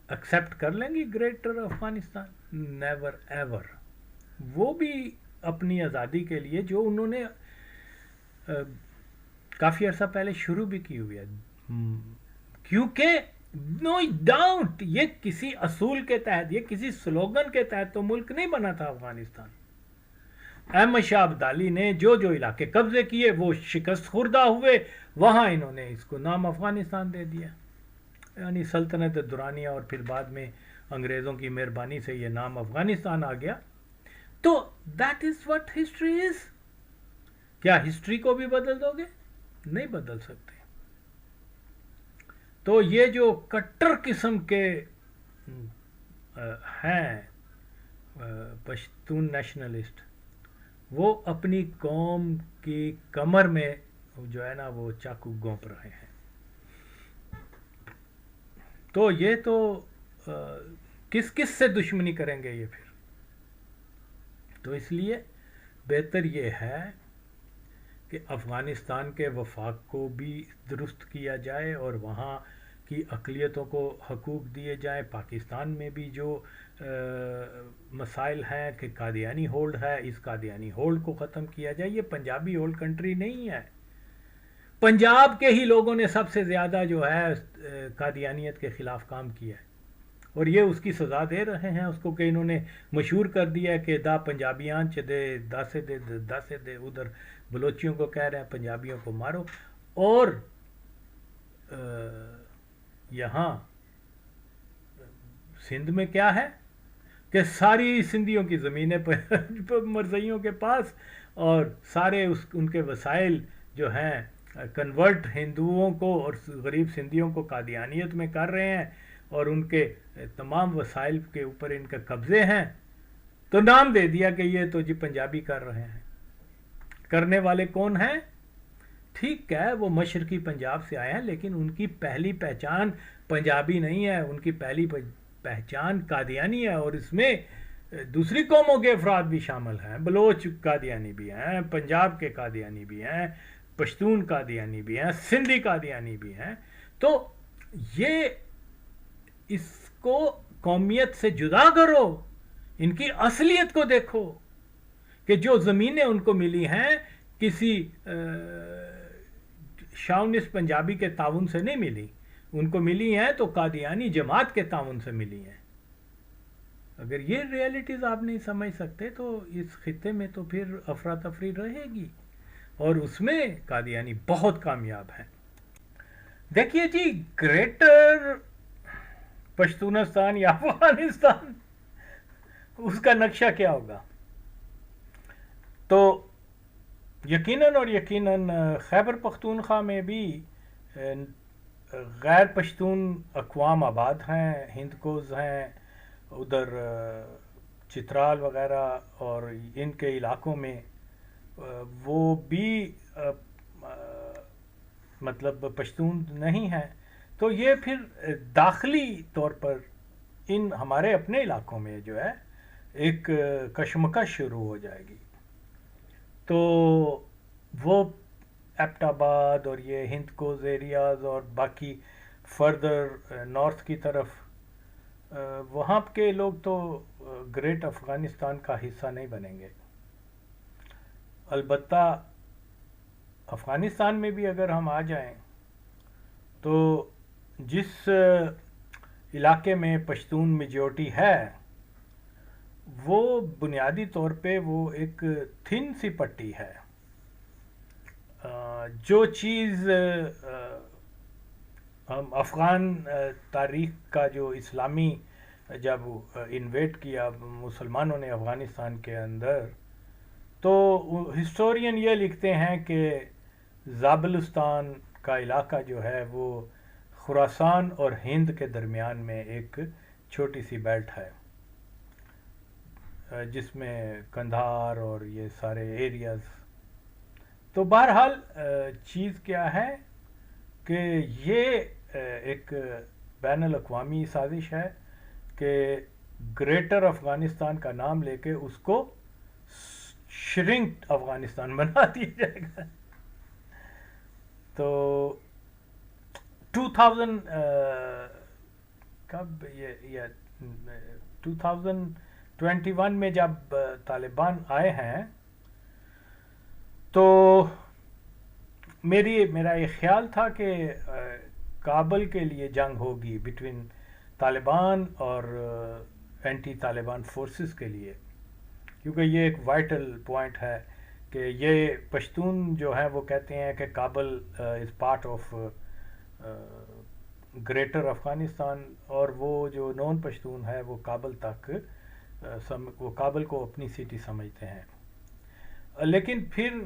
ایکسیپٹ کر لیں گی گریٹر افغانستان؟ Never ever. وہ بھی اپنی آزادی کے لیے جو انہوں نے کافی عرصہ پہلے شروع بھی کی ہوئی ہے، کیونکہ نو ڈاؤٹ یہ کسی اصول کے تحت، یہ کسی سلوگن کے تحت تو ملک نہیں بنا تھا افغانستان. احمد شاہ ابدالی نے جو جو علاقے قبضے کیے وہ شکست خوردہ ہوئے، وہاں انہوں نے اس کو نام افغانستان دے دیا، یعنی سلطنت دورانیہ، اور پھر بعد میں انگریزوں کی مہربانی سے یہ نام افغانستان آ گیا. تو that is what history is. کیا ہسٹری کو بھی بدل دو گے؟ نہیں بدل سکتے. تو یہ جو کٹر قسم کے ہیں پشتون نیشنلسٹ، وہ اپنی قوم کی کمر میں جو ہے نا وہ چاقو گونپ رہے ہیں. تو یہ تو کس سے دشمنی کریں گے یہ پھر؟ تو اس لیے بہتر یہ ہے کہ افغانستان کے وفاق کو بھی درست کیا جائے اور وہاں کی اقلیتوں کو حقوق دیے جائیں. پاکستان میں بھی جو مسائل ہیں کہ قادیانی ہولڈ ہے، اس قادیانی ہولڈ کو ختم کیا جائے. یہ پنجابی ہولڈ کنٹری نہیں ہے. پنجاب کے ہی لوگوں نے سب سے زیادہ جو ہے قادیانیت کے خلاف کام کیا ہے اور یہ اس کی سزا دے رہے ہیں اس کو، کہ انہوں نے مشہور کر دیا ہے کہ دا پنجابیاں چ دے داسے دے، ادھر بلوچیوں کو کہہ رہے ہیں پنجابیوں کو مارو. اور یہاں سندھ میں کیا ہے کہ ساری سندھیوں کی زمینیں مرزائیوں کے پاس، اور سارے ان کے وسائل جو ہیں کنورٹ ہندوؤں کو اور غریب سندھیوں کو قادیانیت میں کر رہے ہیں، اور ان کے تمام وسائل کے اوپر ان کے قبضے ہیں. تو نام دے دیا کہ یہ تو جی پنجابی کر رہے ہیں. کرنے والے کون ہیں؟ ٹھیک ہے وہ مشرقی پنجاب سے آئے ہیں، لیکن ان کی پہلی پہچان پنجابی نہیں ہے، ان کی پہلی پہچان قادیانی ہے، اور اس میں دوسری قوموں کے افراد بھی شامل ہیں، بلوچ قادیانی بھی ہیں، پنجاب کے قادیانی بھی ہیں، پشتون قادیانی بھی ہیں، سندھی قادیانی بھی ہیں۔ تو یہ اس کو قومیت سے جدا کرو، ان کی اصلیت کو دیکھو کہ جو زمینیں ان کو ملی ہیں کسی شاونس پنجابی کے تعاون سے نہیں ملی، ان کو ملی ہیں تو قادیانی جماعت کے تعاون سے ملی ہیں۔ اگر یہ ریئلٹیز آپ نہیں سمجھ سکتے تو اس خطے میں تو پھر افراتفری رہے گی، اور اس میں قادیانی بہت کامیاب ہیں۔ دیکھیے جی، گریٹر پشتونستان یا افغانستان، اس کا نقشہ کیا ہوگا؟ تو یقیناً اور یقیناً خیبر پختونخوا میں بھی غیر پشتون اقوام آباد ہیں، ہندکوز ہیں، ادھر چترال وغیرہ اور ان کے علاقوں میں وہ بھی مطلب پشتون نہیں ہیں۔ تو یہ پھر داخلی طور پر ان ہمارے اپنے علاقوں میں جو ہے ایک کشمکش شروع ہو جائے گی۔ تو وہ ایبٹ آباد اور یہ ہند کوز ایریاز اور باقی فردر نارتھ کی طرف، وہاں کے لوگ تو گریٹ افغانستان کا حصہ نہیں بنیں گے۔ البتہ افغانستان میں بھی اگر ہم آ جائیں تو جس علاقے میں پشتون میجورٹی ہے وہ بنیادی طور پہ وہ ایک تھن سی پٹی ہے۔ جو چیز ہم افغان تاریخ کا جو اسلامی جب انویٹ کیا مسلمانوں نے افغانستان کے اندر، تو ہسٹورین یہ لکھتے ہیں کہ زابلستان کا علاقہ جو ہے وہ خراسان اور ہند کے درمیان میں ایک چھوٹی سی بیلٹ ہے، جس میں قندھار اور یہ سارے ایریاز۔ تو بہرحال چیز کیا ہے کہ یہ ایک بین الاقوامی سازش ہے کہ گریٹر افغانستان کا نام لے کے اس کو شرنکڈ افغانستان بنا دیا جائے گا۔ تو 2000 کب یہ 2021 میں جب طالبان آئے ہیں تو میرا یہ خیال تھا کہ کابل کے لیے جنگ ہوگی بٹوین طالبان اور اینٹی طالبان فورسز کے لیے، کیونکہ یہ ایک وائٹل پوائنٹ ہے کہ یہ پشتون جو ہیں وہ کہتے ہیں کہ Kabul is part of greater Afghanistan, اور وہ جو نون پشتون ہے وہ کابل تک وہ کابل کو اپنی سٹی سمجھتے ہیں۔ لیکن پھر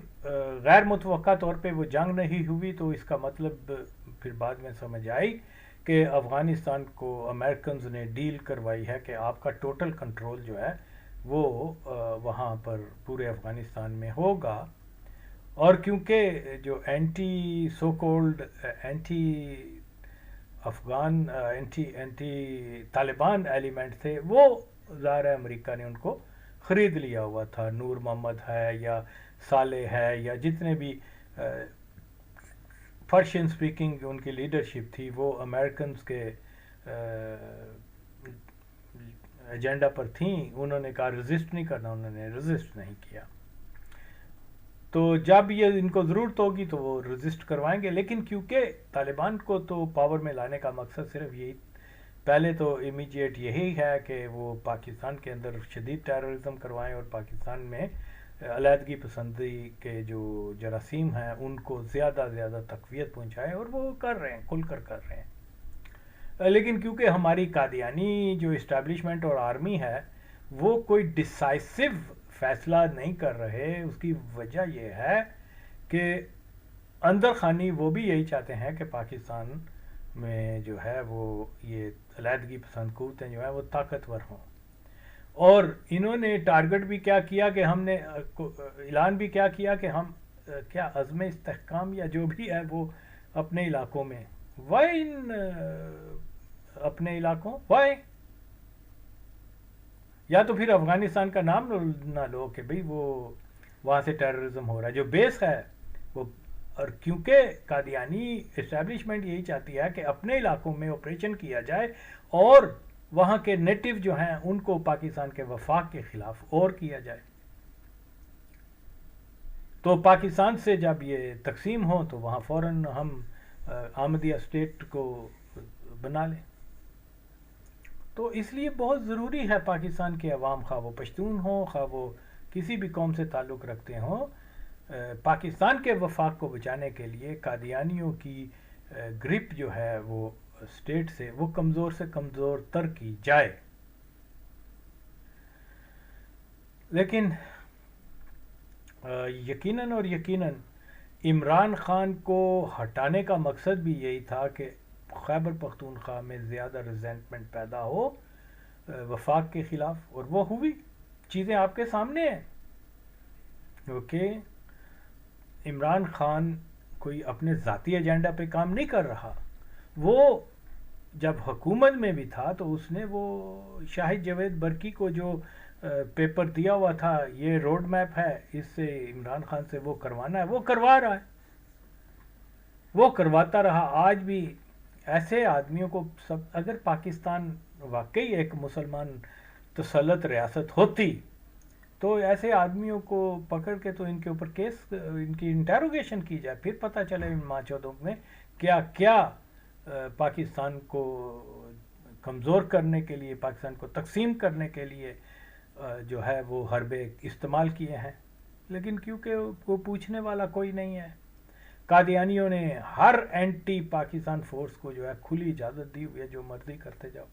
غیر متوقع طور پہ وہ جنگ نہیں ہوئی، تو اس کا مطلب پھر بعد میں سمجھ آئی کہ افغانستان کو امریکنز نے ڈیل کروائی ہے کہ آپ کا ٹوٹل کنٹرول جو ہے وہ وہاں پر پورے افغانستان میں ہوگا۔ اور کیونکہ جو anti so called anti Afghan anti Taliban element تھے، وہ ظاہر ہے امریکہ نے ان کو خرید لیا ہوا تھا۔ نور محمد ہے یا صالح ہے یا جتنے بھی پرشین سپیکنگ ان کی لیڈرشپ تھی، وہ امریکنز کے ایجنڈا پر تھیں۔ انہوں نے کہا ریزسٹ نہیں کرنا، انہوں نے ریزسٹ نہیں کیا۔ تو جب یہ ان کو ضرورت ہوگی تو وہ ریزسٹ کروائیں گے، لیکن کیونکہ طالبان کو تو پاور میں لانے کا مقصد صرف یہی، پہلے تو امیجیٹ یہی ہے کہ وہ پاکستان کے اندر شدید ٹیررزم کروائیں اور پاکستان میں علیحدگی پسندی کے جو جراثیم ہیں ان کو زیادہ زیادہ تقویت پہنچائیں، اور وہ کر رہے ہیں، کھل کر کر رہے ہیں۔ لیکن کیونکہ ہماری قادیانی جو اسٹیبلشمنٹ اور آرمی ہے وہ کوئی ڈیسائسو فیصلہ نہیں کر رہے، اس کی وجہ یہ ہے کہ اندر خانی وہ بھی یہی چاہتے ہیں کہ پاکستان میں جو ہے وہ یہ علیحدگی پسند قوتیں جو ہیں وہ طاقتور ہوں۔ اور انہوں نے ٹارگٹ بھی کیا کیا کہ ہم نے اعلان بھی کیا کیا کہ ہم کیا عزم استحکام یا جو بھی ہے وہ اپنے علاقوں میں، وائی ان اپنے علاقوں، وائی؟ یا تو پھر افغانستان کا نام نہ لو کہ بھئی وہ وہاں سے ٹیررزم ہو رہا ہے، جو بیس ہے وہ. اور کیونکہ قادیانی اسٹیبلشمنٹ یہی چاہتی ہے کہ اپنے علاقوں میں آپریشن کیا جائے اور وہاں کے نیٹو جو ہیں ان کو پاکستان کے وفاق کے خلاف اور کیا جائے. تو پاکستان سے جب یہ تقسیم ہو تو وہاں فوراً ہم احمدیہ اسٹیٹ کو بنا لیں. تو اس لیے بہت ضروری ہے پاکستان کے عوام، خواہ وہ پشتون ہوں، خواہ وہ کسی بھی قوم سے تعلق رکھتے ہوں، پاکستان کے وفاق کو بچانے کے لیے قادیانیوں کی گرپ جو ہے وہ اسٹیٹ سے وہ کمزور سے کمزور تر کی جائے. لیکن یقیناً اور یقیناً عمران خان کو ہٹانے کا مقصد بھی یہی تھا کہ خیبر پختونخوا میں زیادہ ریزنٹمنٹ پیدا ہو وفاق کے خلاف، اور وہ ہوئی. چیزیں آپ کے سامنے ہیں. کیونکہ عمران خان کوئی اپنے ذاتی ایجنڈا پہ کام نہیں کر رہا. وہ جب حکومت میں بھی تھا تو اس نے وہ شاہد جاوید برقی کو جو پیپر دیا ہوا تھا، یہ روڈ میپ ہے، اس سے عمران خان سے وہ کروانا ہے، وہ کروا رہا ہے، وہ کرواتا رہا. آج بھی ایسے آدمیوں کو اگر پاکستان واقعی ایک مسلمان تسلط ریاست ہوتی تو ایسے آدمیوں کو پکڑ کے تو ان کے اوپر کیس، ان کی انٹیروگیشن کی جائے، پھر پتہ چلے ان ماچودوں میں کیا کیا پاکستان کو کمزور کرنے کے لیے، پاکستان کو تقسیم کرنے کے لیے جو ہے وہ حربے استعمال کیے ہیں. لیکن کیونکہ وہ پوچھنے والا کوئی نہیں ہے، قادیانیوں نے ہر اینٹی پاکستان فورس کو جو ہے کھلی اجازت دی ہوئی ہے، جو مرضی کرتے جاؤ.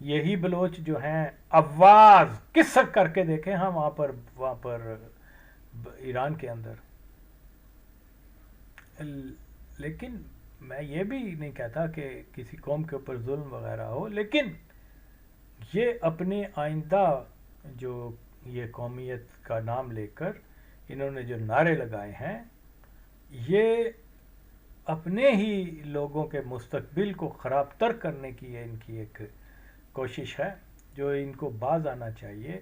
یہی بلوچ جو ہیں آواز کسک کر کے دیکھیں ہاں وہاں پر ایران کے اندر. لیکن میں یہ بھی نہیں کہتا کہ کسی قوم کے اوپر ظلم وغیرہ ہو، لیکن یہ اپنے آئندہ جو یہ قومیت کا نام لے کر انہوں نے جو نعرے لگائے ہیں، یہ اپنے ہی لوگوں کے مستقبل کو خراب تر کرنے کی ان کی ایک کوشش ہے، جو ان کو باز آنا چاہیے.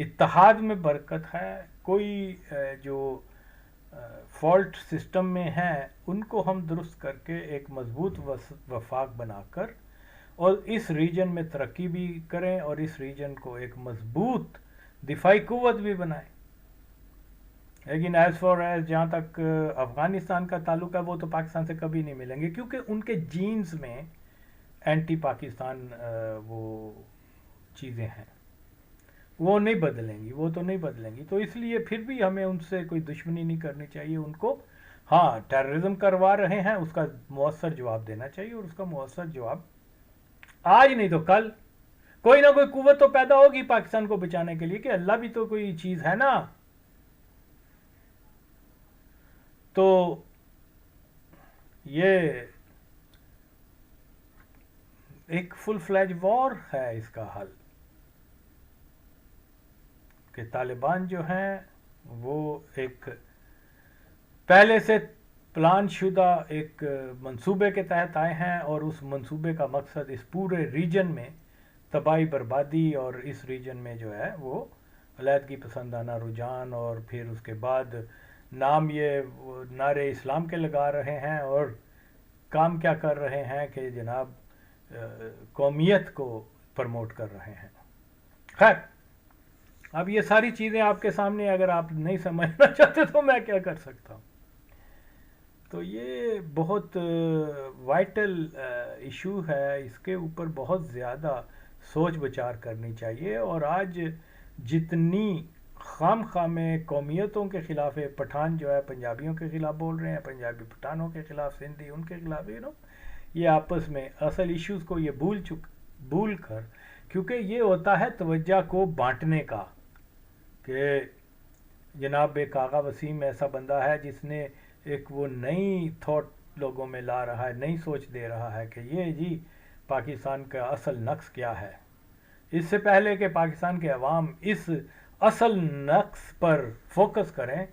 اتحاد میں برکت ہے. کوئی جو فالٹ سسٹم میں ہیں ان کو ہم درست کر کے ایک مضبوط وفاق بنا کر اور اس ریجن میں ترقی بھی کریں اور اس ریجن کو ایک مضبوط دفاعی قوت بھی بنائیں. لیکن ایز فار ایز جہاں تک افغانستان کا تعلق ہے، وہ تو پاکستان سے کبھی نہیں ملیں گے، کیونکہ ان کے جینز میں اینٹی پاکستان وہ چیزیں ہیں، وہ نہیں بدلیں گی، وہ تو نہیں بدلیں گی. تو اس لیے پھر بھی ہمیں ان سے کوئی دشمنی نہیں کرنی چاہیے. ان کو ہاں ٹیررزم کروا رہے ہیں، اس کا مؤثر جواب دینا چاہیے، اور اس کا مؤثر جواب آج نہیں تو کل کوئی نہ کوئی قوت تو پیدا ہوگی پاکستان کو بچانے کے لیے، کہ اللہ بھی تو کوئی چیز ہے نا. تو یہ ایک فل فلیج وار ہے اس کا حل، کہ طالبان جو ہیں وہ ایک پہلے سے پلان شدہ ایک منصوبے کے تحت آئے ہیں، اور اس منصوبے کا مقصد اس پورے ریجن میں تباہی بربادی، اور اس ریجن میں جو ہے وہ علیحدگی پسندانہ رجحان، اور پھر اس کے بعد نام یہ نعرے اسلام کے لگا رہے ہیں، اور کام کیا کر رہے ہیں کہ جناب قومیت کو پرموٹ کر رہے ہیں. خیر، اب یہ ساری چیزیں آپ کے سامنے، اگر آپ نہیں سمجھنا چاہتے تو میں کیا کر سکتا ہوں. تو یہ بہت وائٹل ایشو ہے، اس کے اوپر بہت زیادہ سوچ بچار کرنی چاہیے. اور آج جتنی خام میں قومیتوں کے خلاف ہے، پٹھان جو ہے پنجابیوں کے خلاف بول رہے ہیں، پنجابی پٹھانوں کے خلاف، سندھی ان کے خلاف، یہ آپس میں اصل ایشوز کو یہ بھول کر، کیونکہ یہ ہوتا ہے توجہ کو بانٹنے کا، کہ جناب ایک آغا وسیم ایسا بندہ ہے جس نے ایک وہ نئی تھاٹ لوگوں میں لا رہا ہے، نئی سوچ دے رہا ہے کہ یہ جی پاکستان کا اصل نقص کیا ہے. اس سے پہلے کہ پاکستان کے عوام اس اصل نقص پر فوکس کریں،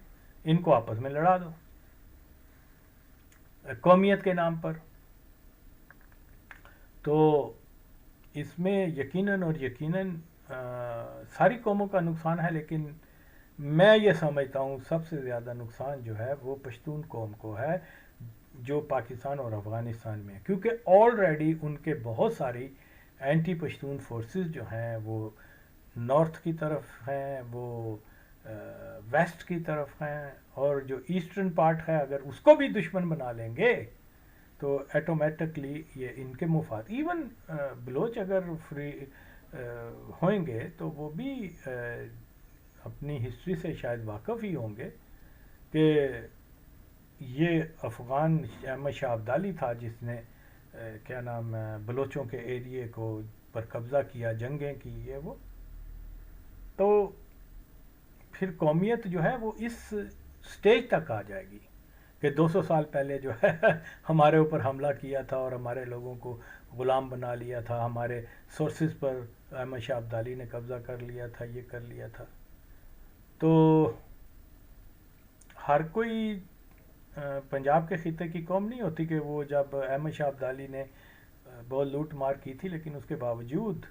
ان کو آپس میں لڑا دو قومیت کے نام پر. تو اس میں یقیناً اور یقیناً ساری قوموں کا نقصان ہے، لیکن میں یہ سمجھتا ہوں سب سے زیادہ نقصان جو ہے وہ پشتون قوم کو ہے جو پاکستان اور افغانستان میں ہے، کیونکہ آلریڈی ان کے بہت ساری اینٹی پشتون فورسز جو ہیں وہ نارتھ کی طرف ہیں، وہ ویسٹ کی طرف ہیں، اور جو ایسٹرن پارٹ ہے اگر اس کو بھی دشمن بنا لیں گے تو ایٹومیٹکلی یہ ان کے مفاد. ایون بلوچ اگر فری ہوئیں گے تو وہ بھی اپنی ہسٹری سے شاید واقف ہی ہوں گے کہ یہ افغان احمد شاہ ابدالی تھا جس نے کیا نام ہے بلوچوں کے ایریے کو پر قبضہ کیا، جنگیں کی، یہ وہ. تو پھر قومیت جو ہے وہ اس سٹیج تک آ جائے گی کہ 200 سال پہلے جو ہے ہمارے اوپر حملہ کیا تھا اور ہمارے لوگوں کو غلام بنا لیا تھا، ہمارے سورسز پر احمد شاہ ابدالی نے قبضہ کر لیا تھا، یہ کر لیا تھا. تو ہر کوئی پنجاب کے خطے کی قوم نہیں ہوتی کہ وہ جب احمد شاہ ابدالی نے بہت لوٹ مار کی تھی لیکن اس کے باوجود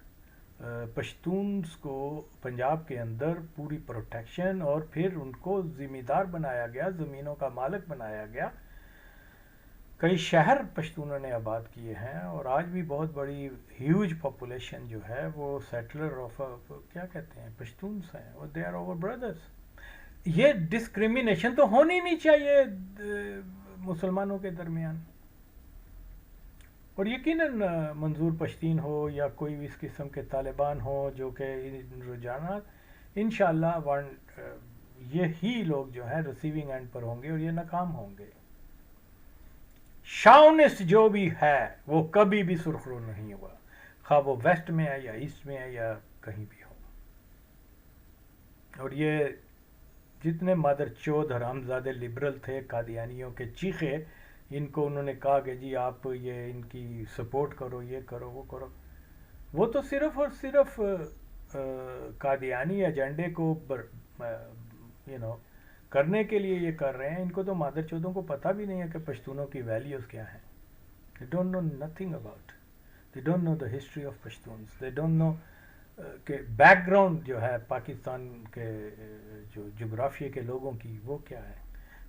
پشتونز کو پنجاب کے اندر پوری پروٹیکشن اور پھر ان کو ذمہ دار بنایا گیا، زمینوں کا مالک بنایا گیا. کئی شہر پشتونوں نے آباد کیے ہیں اور آج بھی بہت بڑی ہیوج پاپولیشن جو ہے وہ سیٹلر آف کیا کہتے ہیں پشتونز ہیں، اور دے آر اوور بردرز. یہ ڈسکریمنیشن تو ہونی نہیں چاہیے مسلمانوں کے درمیان. اور یقیناً منظور پشتین ہو یا کوئی بھی اس قسم کے طالبان ہو جو کہ رجحانات انشاءاللہ یہی لوگ جو ہیں ریسیونگ اینڈ پر ہوں گے اور یہ ناکام ہوں گے. شاونسٹ جو بھی ہے وہ کبھی بھی سرخرو نہیں ہوا، خواہ وہ ویسٹ میں ہے یا ایسٹ میں ہے یا کہیں بھی ہو. اور یہ جتنے مادر چود حرامزادے لبرل تھے قادیانیوں کے چیخے، ان کو انہوں نے کہا کہ جی آپ یہ ان کی سپورٹ کرو، یہ کرو، وہ کرو، وہ تو صرف اور صرف قادیانی ایجنڈے کو کرنے کے لیے یہ کر رہے ہیں. ان کو تو مادر چودوں کو پتہ بھی نہیں ہے کہ پشتونوں کی ویلیوز کیا ہیں. they don't know nothing about, they don't know the history of Pashtuns, they don't know کہ بیک گراؤنڈ جو ہے پاکستان کے جو جغرافیے کے لوگوں کی وہ کیا ہے،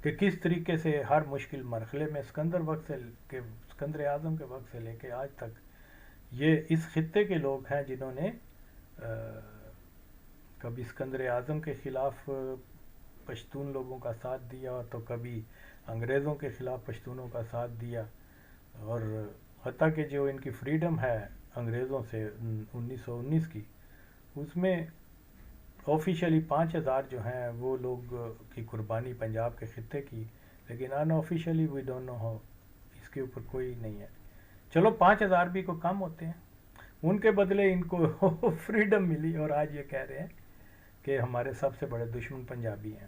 کہ کس طریقے سے ہر مشکل مرحلے میں سکندر اعظم کے وقت سے لے کے آج تک یہ اس خطے کے لوگ ہیں جنہوں نے کبھی سکندر اعظم کے خلاف پشتون لوگوں کا ساتھ دیا تو کبھی انگریزوں کے خلاف پشتونوں کا ساتھ دیا. اور حتیٰ کہ جو ان کی فریڈم ہے انگریزوں سے 1919 کی، اس میں آفیشلی 5000 جو ہیں وہ لوگ کی قربانی پنجاب کے خطے کی، لیکن unofficially we don't know how, اس کے اوپر کوئی نہیں ہے. چلو 5000 بھی کو کم ہوتے ہیں، ان کے بدلے ان کو فریڈم ملی اور آج یہ کہہ رہے ہیں کہ ہمارے سب سے بڑے دشمن پنجابی ہیں.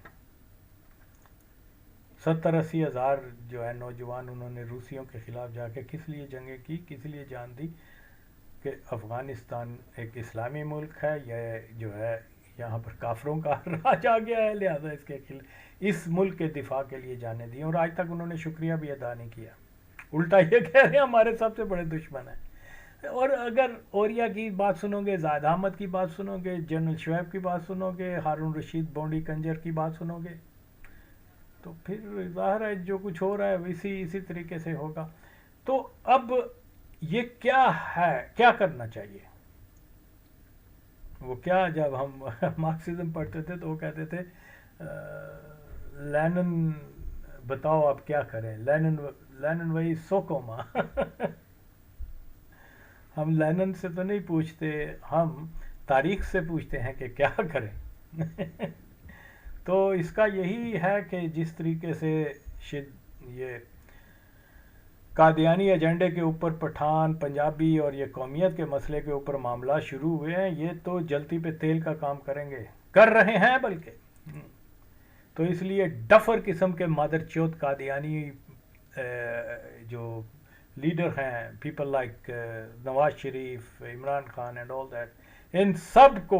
70-80 ہزار جو ہے نوجوان انہوں نے روسیوں کے خلاف جا کے کس لیے جنگیں کی، کس لیے جان دی کہ افغانستان ایک اسلامی ملک ہے، یہ جو ہے یہاں پر کافروں کا راج آ گیا ہے، لہذا اس ملک کے دفاع کے لیے جانے دی. اور آج تک انہوں نے شکریہ بھی ادا نہیں کیا، الٹا یہ کہہ رہے ہیں ہمارے سب سے بڑے دشمن ہیں. اور اگر اوریا کی بات سنو گے، زاہد احمد کی بات سنو گے، جنرل شعیب کی بات سنو گے، ہارون رشید بونڈی کنجر کی بات سنو گے، تو پھر ظاہر ہے جو کچھ ہو رہا ہے اسی طریقے سے ہوگا. تو اب یہ کیا ہے، کیا کرنا چاہیے؟ وہ کیا جب ہم مارکسزم پڑھتے تھے تو وہ کہتے تھے لینن بتاؤ اب کیا کریں، لینن وہی سوکوما. ہم لینن سے تو نہیں پوچھتے، ہم تاریخ سے پوچھتے ہیں کہ کیا کریں. تو اس کا یہی ہے کہ جس طریقے سے یہ قادیانی ایجنڈے کے اوپر پٹھان، پنجابی اور یہ قومیت کے مسئلے کے اوپر معاملات شروع ہوئے ہیں، یہ تو جلتی پہ تیل کا کام کریں گے، کر رہے ہیں بلکہ. تو اس لیے ڈفر قسم کے مادر چوت قادیانی جو لیڈر ہیں، people like Nawaz Sharif, Imran Khan and all that, ان سب کو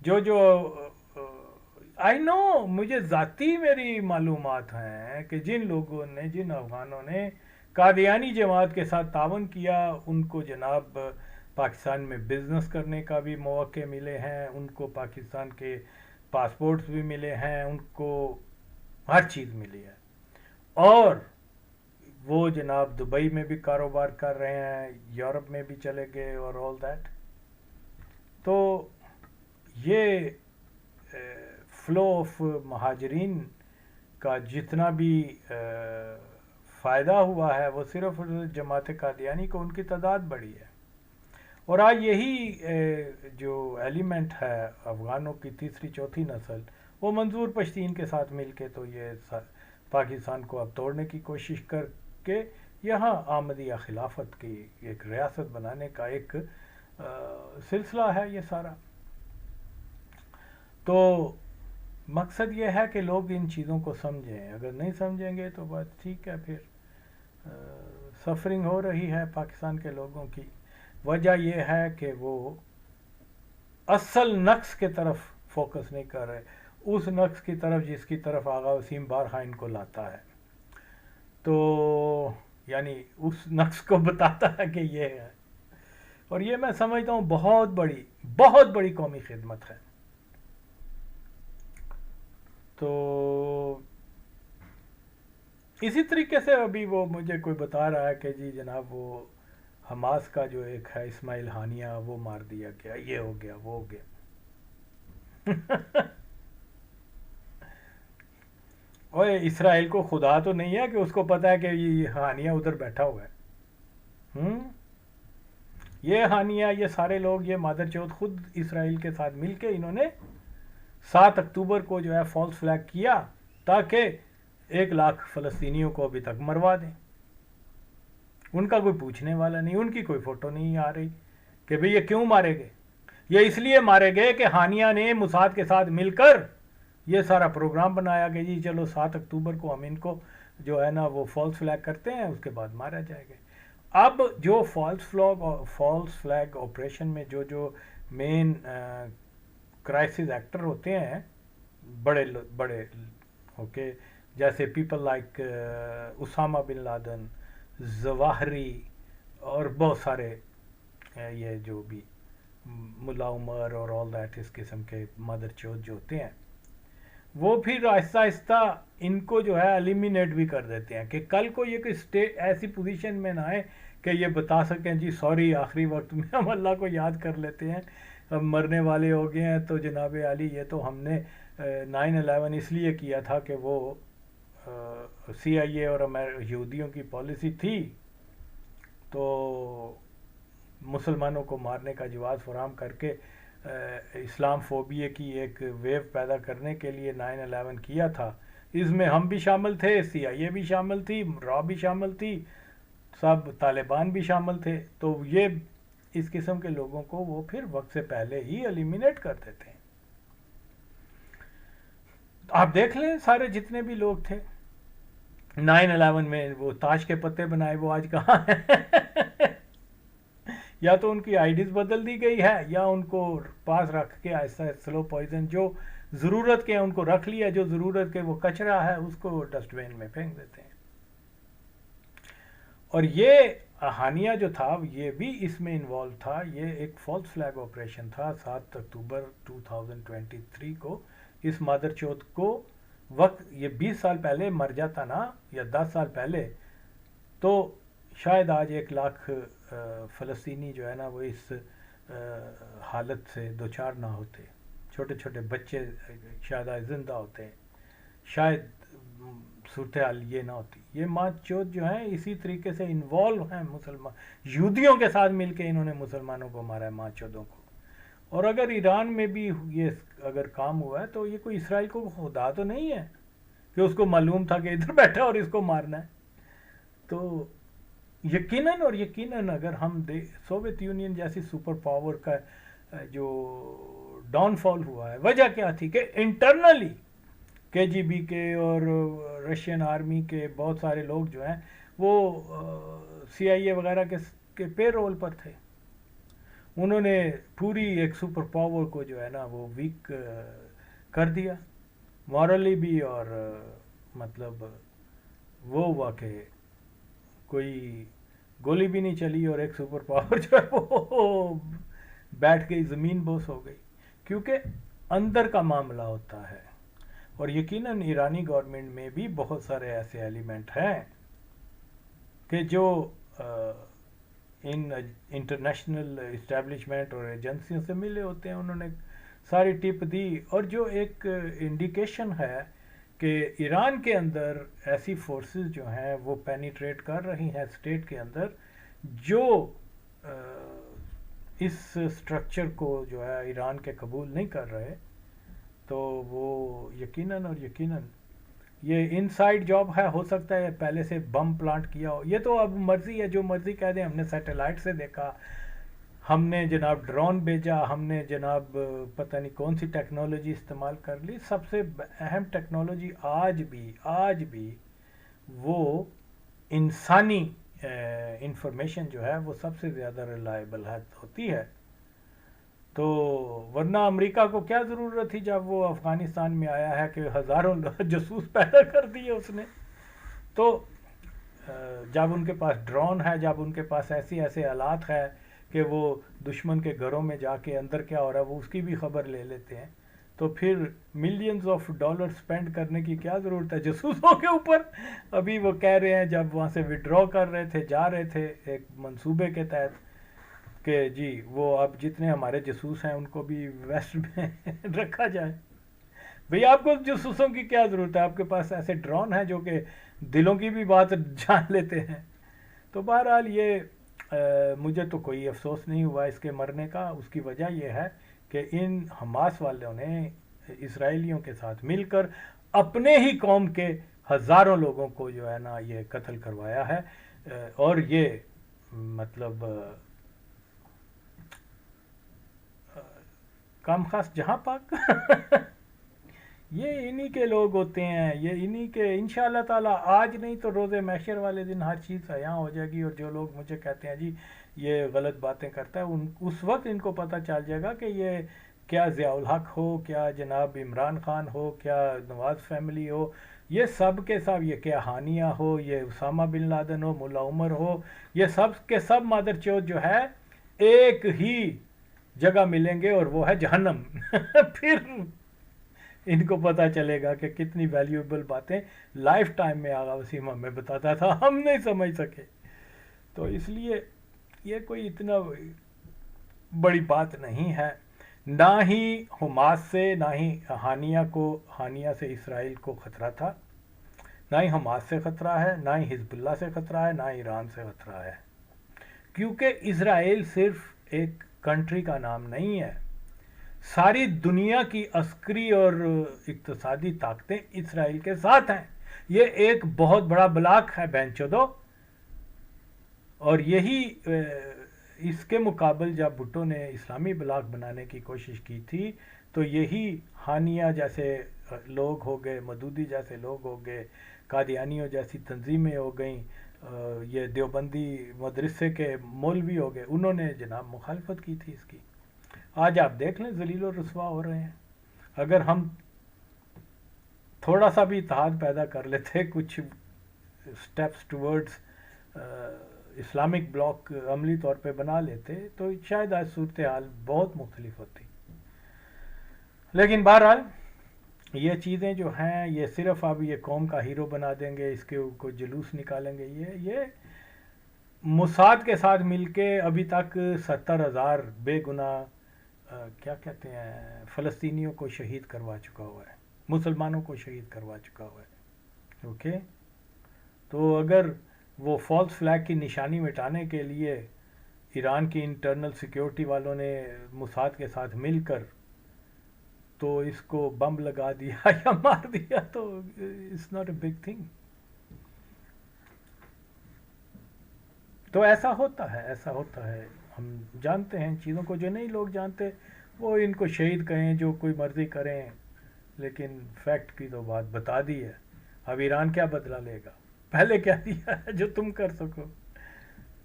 جو آئی نو، مجھے ذاتی میری معلومات ہیں کہ جن لوگوں نے، جن افغانوں نے قادیانی جماعت کے ساتھ تعاون کیا، ان کو جناب پاکستان میں بزنس کرنے کا بھی مواقع ملے ہیں، ان کو پاکستان کے پاسپورٹس بھی ملے ہیں، ان کو ہر چیز ملی ہے، اور وہ جناب دبئی میں بھی کاروبار کر رہے ہیں، یورپ میں بھی چلے گئے اور آل دیٹ. تو یہ فلو آف مہاجرین کا جتنا بھی فائدہ ہوا ہے وہ صرف جماعت قادیانی کو ان کی تعداد بڑھی ہے. اور آج یہی جو ایلیمنٹ ہے افغانوں کی تیسری چوتھی نسل، وہ منظور پشتین کے ساتھ مل کے تو یہ پاکستان کو اب توڑنے کی کوشش کر کے یہاں آمدیہ خلافت کی ایک ریاست بنانے کا ایک سلسلہ ہے یہ سارا. تو مقصد یہ ہے کہ لوگ ان چیزوں کو سمجھیں، اگر نہیں سمجھیں گے تو بات ٹھیک ہے، پھر سفرنگ ہو رہی ہے پاکستان کے لوگوں کی. وجہ یہ ہے کہ وہ اصل نقص کے طرف فوکس نہیں کر رہے، اس نقص کی طرف جس کی طرف آغا وسیم بارہا ان کو لاتا ہے، تو یعنی اس نقص کو بتاتا ہے کہ یہ ہے. اور یہ میں سمجھتا ہوں بہت بڑی قومی خدمت ہے. تو اسی طریقے سے ابھی وہ مجھے کوئی بتا رہا ہے کہ جی جناب وہ حماس کا جو ایک ہے اسماعیل ہانیہ، وہ مار دیا گیا، یہ ہو گیا، وہ ہو گیا. اوے اسرائیل کو خدا تو نہیں ہے کہ اس کو پتا ہے کہ یہ ہانیہ ادھر بیٹھا ہوا ہے. یہ ہانیہ، یہ سارے لوگ، یہ مادر چوت خود اسرائیل کے ساتھ مل کے انہوں نے 7 اکتوبر کو جو ہے فالس فلیگ کیا تاکہ 1 لاکھ فلسطینیوں کو ابھی تک مروا دیں. ان کا کوئی پوچھنے والا نہیں، ان کی کوئی فوٹو نہیں آ رہی کہ بھئی یہ کیوں مارے گئے. یہ اس لیے مارے گئے کہ ہانیہ نے موساد کے ساتھ مل کر یہ سارا پروگرام بنایا کہ جی چلو 7 اکتوبر کو ہم ان کو جو ہے نا وہ فالس فلیگ کرتے ہیں، اس کے بعد مارا جائے گا. اب جو فالس فلیگ آپریشن میں جو مین کرائسس ایکٹر ہوتے ہیں، بڑے بڑے اوکے، جیسے people like Osama bin Laden, Zawahiri, اور بہت سارے یہ جو بھی ملا عمر اور آل دیٹ، اس قسم کے مدر چوت جو ہوتے ہیں، وہ پھر آہستہ آہستہ ان کو جو ہے ایلیمینیٹ بھی کر دیتے ہیں کہ کل کو یہ کوئی ایسی پوزیشن میں نہ آئے کہ یہ بتا سکیں جی سوری آخری وقت میں ہم اللہ کو یاد کر لیتے ہیں، ہم مرنے والے ہو گئے ہیں، تو جناب علی یہ تو ہم نے 9/11 اس لیے کیا تھا کہ وہ CIA اور یہودیوں کی پالیسی تھی، تو مسلمانوں کو مارنے کا جواز فراہم کر کے اسلام فوبیے کی ایک ویو پیدا کرنے کے لیے 9/11 کیا تھا. اس میں ہم بھی شامل تھے، CIA بھی شامل تھی، را بھی شامل تھی، سب طالبان بھی شامل تھے. تو یہ اس قسم کے لوگوں کو وہ پھر وقت سے پہلے ہی ایلیمینیٹ کر دیتے ہیں. آپ دیکھ لیں سارے جتنے بھی لوگ تھے 9/11 میں، وہ تاش کے پتے بنائے، وہ آج کہاں ہیں؟ یا تو ان کی آئیڈیز بدل دی گئی ہے، یا ان کو پاس رکھ کے ایسا سلو پوائزن جو ضرورت کے ان کو رکھ لیا، جو ضرورت کے وہ کچرا ہے اس کو ڈسٹ بین میں پھینک دیتے ہیں. اور یہ ہانیہ جو تھا یہ بھی اس میں انوالو تھا. یہ ایک فالس فلیگ آپریشن تھا 7 اکتوبر 2023 کو. اس مادر چوت کو وقت یہ 20 سال پہلے مر جاتا نا، یا 10 سال پہلے، تو شاید آج 1 لاکھ فلسطینی جو ہے نا وہ اس حالت سے دوچار نہ ہوتے. چھوٹے چھوٹے بچے شاید آج زندہ ہوتے ہیں، شاید صورتحال یہ نہ ہوتی. یہ ماں چوت جو ہیں اسی طریقے سے انوالو ہیں مسلمان، یہودیوں کے ساتھ مل کے انہوں نے مسلمانوں کو مارا ہے، ماں چودوں کو. اور اگر ایران میں بھی یہ اگر کام ہوا ہے تو یہ کوئی اسرائیل کو خدا تو نہیں ہے کہ اس کو معلوم تھا کہ ادھر بیٹھا اور اس کو مارنا ہے. تو یقیناً اور یقیناً اگر ہم سوویت یونین جیسی سپر پاور کا جو ڈاؤن فال ہوا ہے، وجہ کیا تھی کہ انٹرنلی KGB کے اور رشین آرمی کے بہت سارے لوگ جو ہیں وہ CIA وغیرہ کے پے رول پر تھے. انہوں نے پوری ایک سپر پاور کو جو ہے نا وہ ویک کر دیا مورلی بھی، اور مطلب وہ ہوا کہ کوئی گولی بھی نہیں چلی، اور ایک سپر پاور جو ہے وہ بیٹھ گئی، زمین بوس ہو گئی، کیونکہ اندر کا معاملہ ہوتا ہے۔ اور یقیناً ایرانی گورنمنٹ میں بھی بہت سارے ایسے ایلیمنٹ ہیں کہ جو ان انٹرنیشنل اسٹیبلشمنٹ اور ایجنسیوں سے ملے ہوتے ہیں، انہوں نے ساری ٹپ دی، اور جو ایک انڈیکیشن ہے کہ ایران کے اندر ایسی فورسز جو ہیں وہ پینیٹریٹ کر رہی ہیں اسٹیٹ کے اندر، جو اس سٹرکچر کو جو ہے ایران کے قبول نہیں کر رہے، تو وہ یقیناً اور یقیناً یہ ان سائڈ جاب ہے، ہو سکتا ہے پہلے سے بم پلانٹ کیا ہو، یہ تو اب مرضی ہے، جو مرضی کہہ دیں، ہم نے سیٹلائٹ سے دیکھا، ہم نے جناب ڈرون بھیجا، ہم نے جناب پتہ نہیں کون سی ٹیکنالوجی استعمال کر لی، سب سے اہم ٹیکنالوجی آج بھی وہ انسانی انفارمیشن جو ہے وہ سب سے زیادہ ریلائبل ہوتی ہے۔ تو ورنہ امریکہ کو کیا ضرورت تھی جب وہ افغانستان میں آیا ہے کہ ہزاروں جاسوس پیدا کر دیے اس نے؟ تو جب ان کے پاس ڈرون ہے، جب ان کے پاس ایسے آلات ہے کہ وہ دشمن کے گھروں میں جا کے اندر کیا ہو رہا ہے وہ اس کی بھی خبر لے لیتے ہیں، تو پھر ملینز آف ڈالر سپینڈ کرنے کی کیا ضرورت ہے جاسوسوں کے اوپر؟ ابھی وہ کہہ رہے ہیں جب وہاں سے وڈرا کر رہے تھے، جا رہے تھے ایک منصوبے کے تحت، کہ جی وہ اب جتنے ہمارے جاسوس ہیں ان کو بھی ویسٹ میں رکھا جائے۔ بھئی آپ کو جاسوسوں کی کیا ضرورت ہے؟ آپ کے پاس ایسے ڈرون ہیں جو کہ دلوں کی بھی بات جان لیتے ہیں۔ تو بہرحال یہ مجھے تو کوئی افسوس نہیں ہوا اس کے مرنے کا، اس کی وجہ یہ ہے کہ ان حماس والوں نے اسرائیلیوں کے ساتھ مل کر اپنے ہی قوم کے ہزاروں لوگوں کو جو ہے نا یہ قتل کروایا ہے، اور یہ مطلب کام خاص جہاں پاک یہ انہی کے لوگ ہوتے ہیں، یہ انہی کے، انشاءاللہ تعالی آج نہیں تو روز محشر والے دن ہر چیز عیاں ہو جائے گی، اور جو لوگ مجھے کہتے ہیں جی یہ غلط باتیں کرتا ہے، اس وقت ان کو پتہ چل جائے گا کہ یہ کیا ضیاء الحق ہو، کیا جناب عمران خان ہو، کیا نواز فیملی ہو، یہ سب کے سب، یہ کیا ہانیہ ہو، یہ اسامہ بن لادن ہو، ملا عمر ہو، یہ سب کے سب مادر چوت جو ہے ایک ہی جگہ ملیں گے، اور وہ ہے جہنم پھر ان کو پتہ چلے گا کہ کتنی ویلیوبل باتیں لائف ٹائم میں آغا وسیم ہمیں بتاتا تھا، ہم نہیں سمجھ سکے۔ تو اس لیے یہ کوئی اتنا بڑی بات نہیں ہے، نہ ہی حماس سے، نہ ہی ہانیہ سے اسرائیل کو خطرہ تھا، نہ ہی حماس سے خطرہ ہے، نہ ہی حزب اللہ سے خطرہ ہے، نہ ہی ایران سے خطرہ ہے، کیونکہ اسرائیل صرف ایک کنٹری کا نام نہیں ہے، ساری دنیا کی عسکری اور اقتصادی طاقتیں اسرائیل کے ساتھ ہیں، یہ ایک بہت بڑا بلاک ہے بہن چودو۔ اور یہی اس کے مقابل جب بھٹو نے اسلامی بلاک بنانے کی کوشش کی تھی تو یہی ہانیہ جیسے لوگ ہو گئے، مدودی جیسے لوگ ہو گئے، قادیانیوں جیسی تنظیمیں ہو گئیں، یہ دیوبندی مدرسے کے مولوی ہو گئے، انہوں نے جناب مخالفت کی تھی اس کی۔ آج آپ دیکھ لیں ذلیل و رسوا ہو رہے ہیں۔ اگر ہم تھوڑا سا بھی اتحاد پیدا کر لیتے، کچھ سٹیپس ٹورڈز اسلامک بلاک عملی طور پہ بنا لیتے، تو شاید آج صورتحال بہت مختلف ہوتی۔ لیکن بہرحال یہ چیزیں جو ہیں یہ صرف اب یہ قوم کا ہیرو بنا دیں گے، اس کے کوئی جلوس نکالیں گے، یہ موساد کے ساتھ مل کے ابھی تک 70,000 بے گناہ کیا کہتے ہیں فلسطینیوں کو شہید کروا چکا ہوا ہے، مسلمانوں کو شہید کروا چکا ہوا ہے۔ اوکے، تو اگر وہ فالس فلیگ کی نشانی مٹانے کے لیے ایران کی انٹرنل سیکیورٹی والوں نے موساد کے ساتھ مل کر تو اس کو بم لگا دیا یا مار دیا، تو it's not a big thing. تو ایسا ہوتا ہے، ہم جانتے ہیں ان چیزوں کو، جو نہیں لوگ جانتے وہ ان کو شہید کہیں، جو کوئی مرضی کریں، لیکن فیکٹ کی تو بات بتا دی ہے۔ اب ایران کیا بدلہ لے گا؟ پہلے کیا دیا ہے جو تم کر سکو؟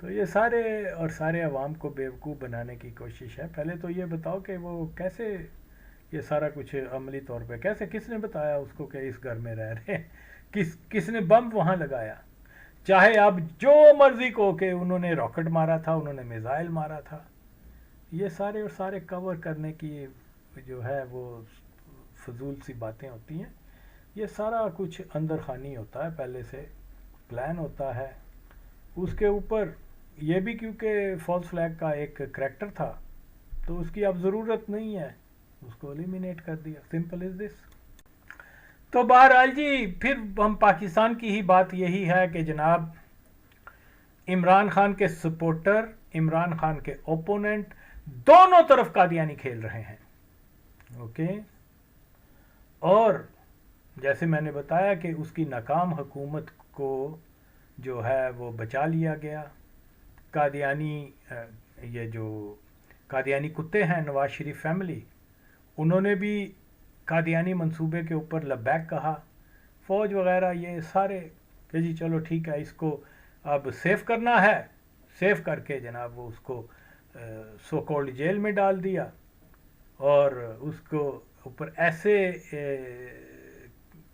تو یہ سارے عوام کو بیوقوف بنانے کی کوشش ہے. پہلے تو یہ بتاؤ کہ وہ کیسے یہ سارا کچھ عملی طور پہ کیسے, کس نے بتایا اس کو کہ اس گھر میں رہ رہے ہیں, کس نے بم وہاں لگایا. چاہے اب جو مرضی کو کہ انہوں نے راکٹ مارا تھا, انہوں نے میزائل مارا تھا, یہ سارے کور کرنے کی جو ہے وہ فضول سی باتیں ہوتی ہیں. یہ سارا کچھ اندر خانی ہوتا ہے, پہلے سے پلان ہوتا ہے. اس کے اوپر یہ بھی کیونکہ فالس فلیگ کا ایک کریکٹر تھا تو اس کی اب ضرورت نہیں ہے, اس کو ایلیمینیٹ کر دیا, سمپل از دس. تو بہرحال جی پھر ہم پاکستان کی ہی بات یہی ہے کہ جناب عمران خان کے سپورٹر, عمران خان کے اوپوننٹ دونوں طرف قادیانی کھیل رہے ہیں. اوکے, اور جیسے میں نے بتایا کہ اس کی ناکام حکومت کو جو ہے وہ بچا لیا گیا. قادیانی یہ جو قادیانی کتے ہیں نواز شریف فیملی, انہوں نے بھی قادیانی منصوبے کے اوپر لبیک کہا. فوج وغیرہ یہ سارے کہ جی چلو ٹھیک ہے, اس کو اب سیف کرنا ہے, سیف کر کے جناب وہ اس کو سو کولڈ جیل میں ڈال دیا اور اس کو اوپر ایسے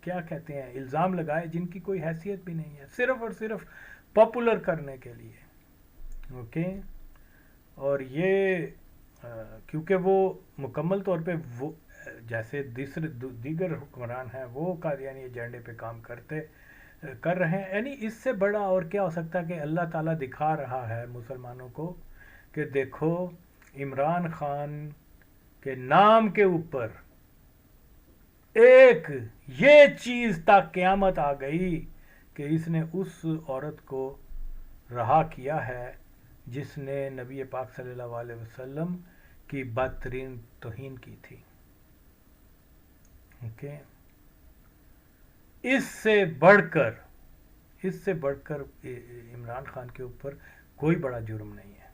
کیا کہتے ہیں الزام لگائے جن کی کوئی حیثیت بھی نہیں ہے, صرف اور صرف پاپولر کرنے کے لیے. اوکے, اور یہ کیونکہ وہ مکمل طور پہ وہ جیسے دیگر حکمران ہیں وہ قادیانی ایجنڈے پہ کام کر رہے ہیں. یعنی اس سے بڑا اور کیا ہو سکتا ہے کہ اللہ تعالیٰ دکھا رہا ہے مسلمانوں کو کہ دیکھو عمران خان کے نام کے اوپر ایک یہ چیز تک قیامت آ گئی کہ اس نے اس عورت کو رہا کیا ہے جس نے نبی پاک صلی اللہ علیہ وسلم کی بدترین توہین کی تھی. اوکے, اس سے بڑھ کر عمران خان کے اوپر کوئی بڑا جرم نہیں ہے.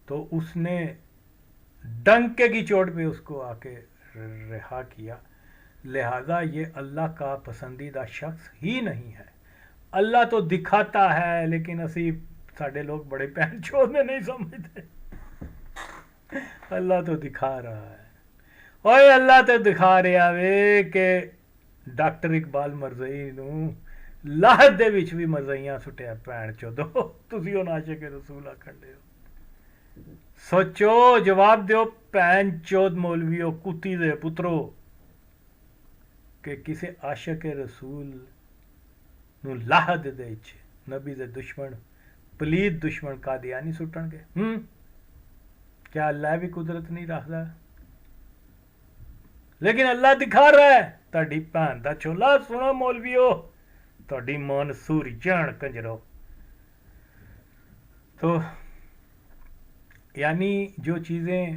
تو اس نے ڈنکے کی چوٹ پہ اس کو آ کے رہا کیا. لہذا یہ اللہ کا پسندیدہ شخص ہی نہیں ہے. اللہ تو دکھاتا ہے لیکن اسی ساڈے لوگ بڑے پہن چود میں نہیں سمجھتے. اللہ تو دکھا رہا ہے, اوے اللہ تو دکھا رہا وے کہ ڈاکٹر اقبال مرزئی نو لاہت دے وچ بھی مرزئیاں سٹیا پہن چودو, تسی او عاشق رسول آکھن دے ہو. سوچو, جواب دیو پہن چود مولویو, کتی دے پترو, کہ کسی عاشق رسول نو لاہد دے نبی دے دشمن پلید دشمن قادیانی سٹن گے. کیا اللہ بھی قدرت نہیں رکھدا؟ لیکن اللہ دکھا رہا ہے. تہاڈی بھن دا چھولا سنو مولویو, تہاڈی منصور جان کنجرو. تو یعنی جو چیزیں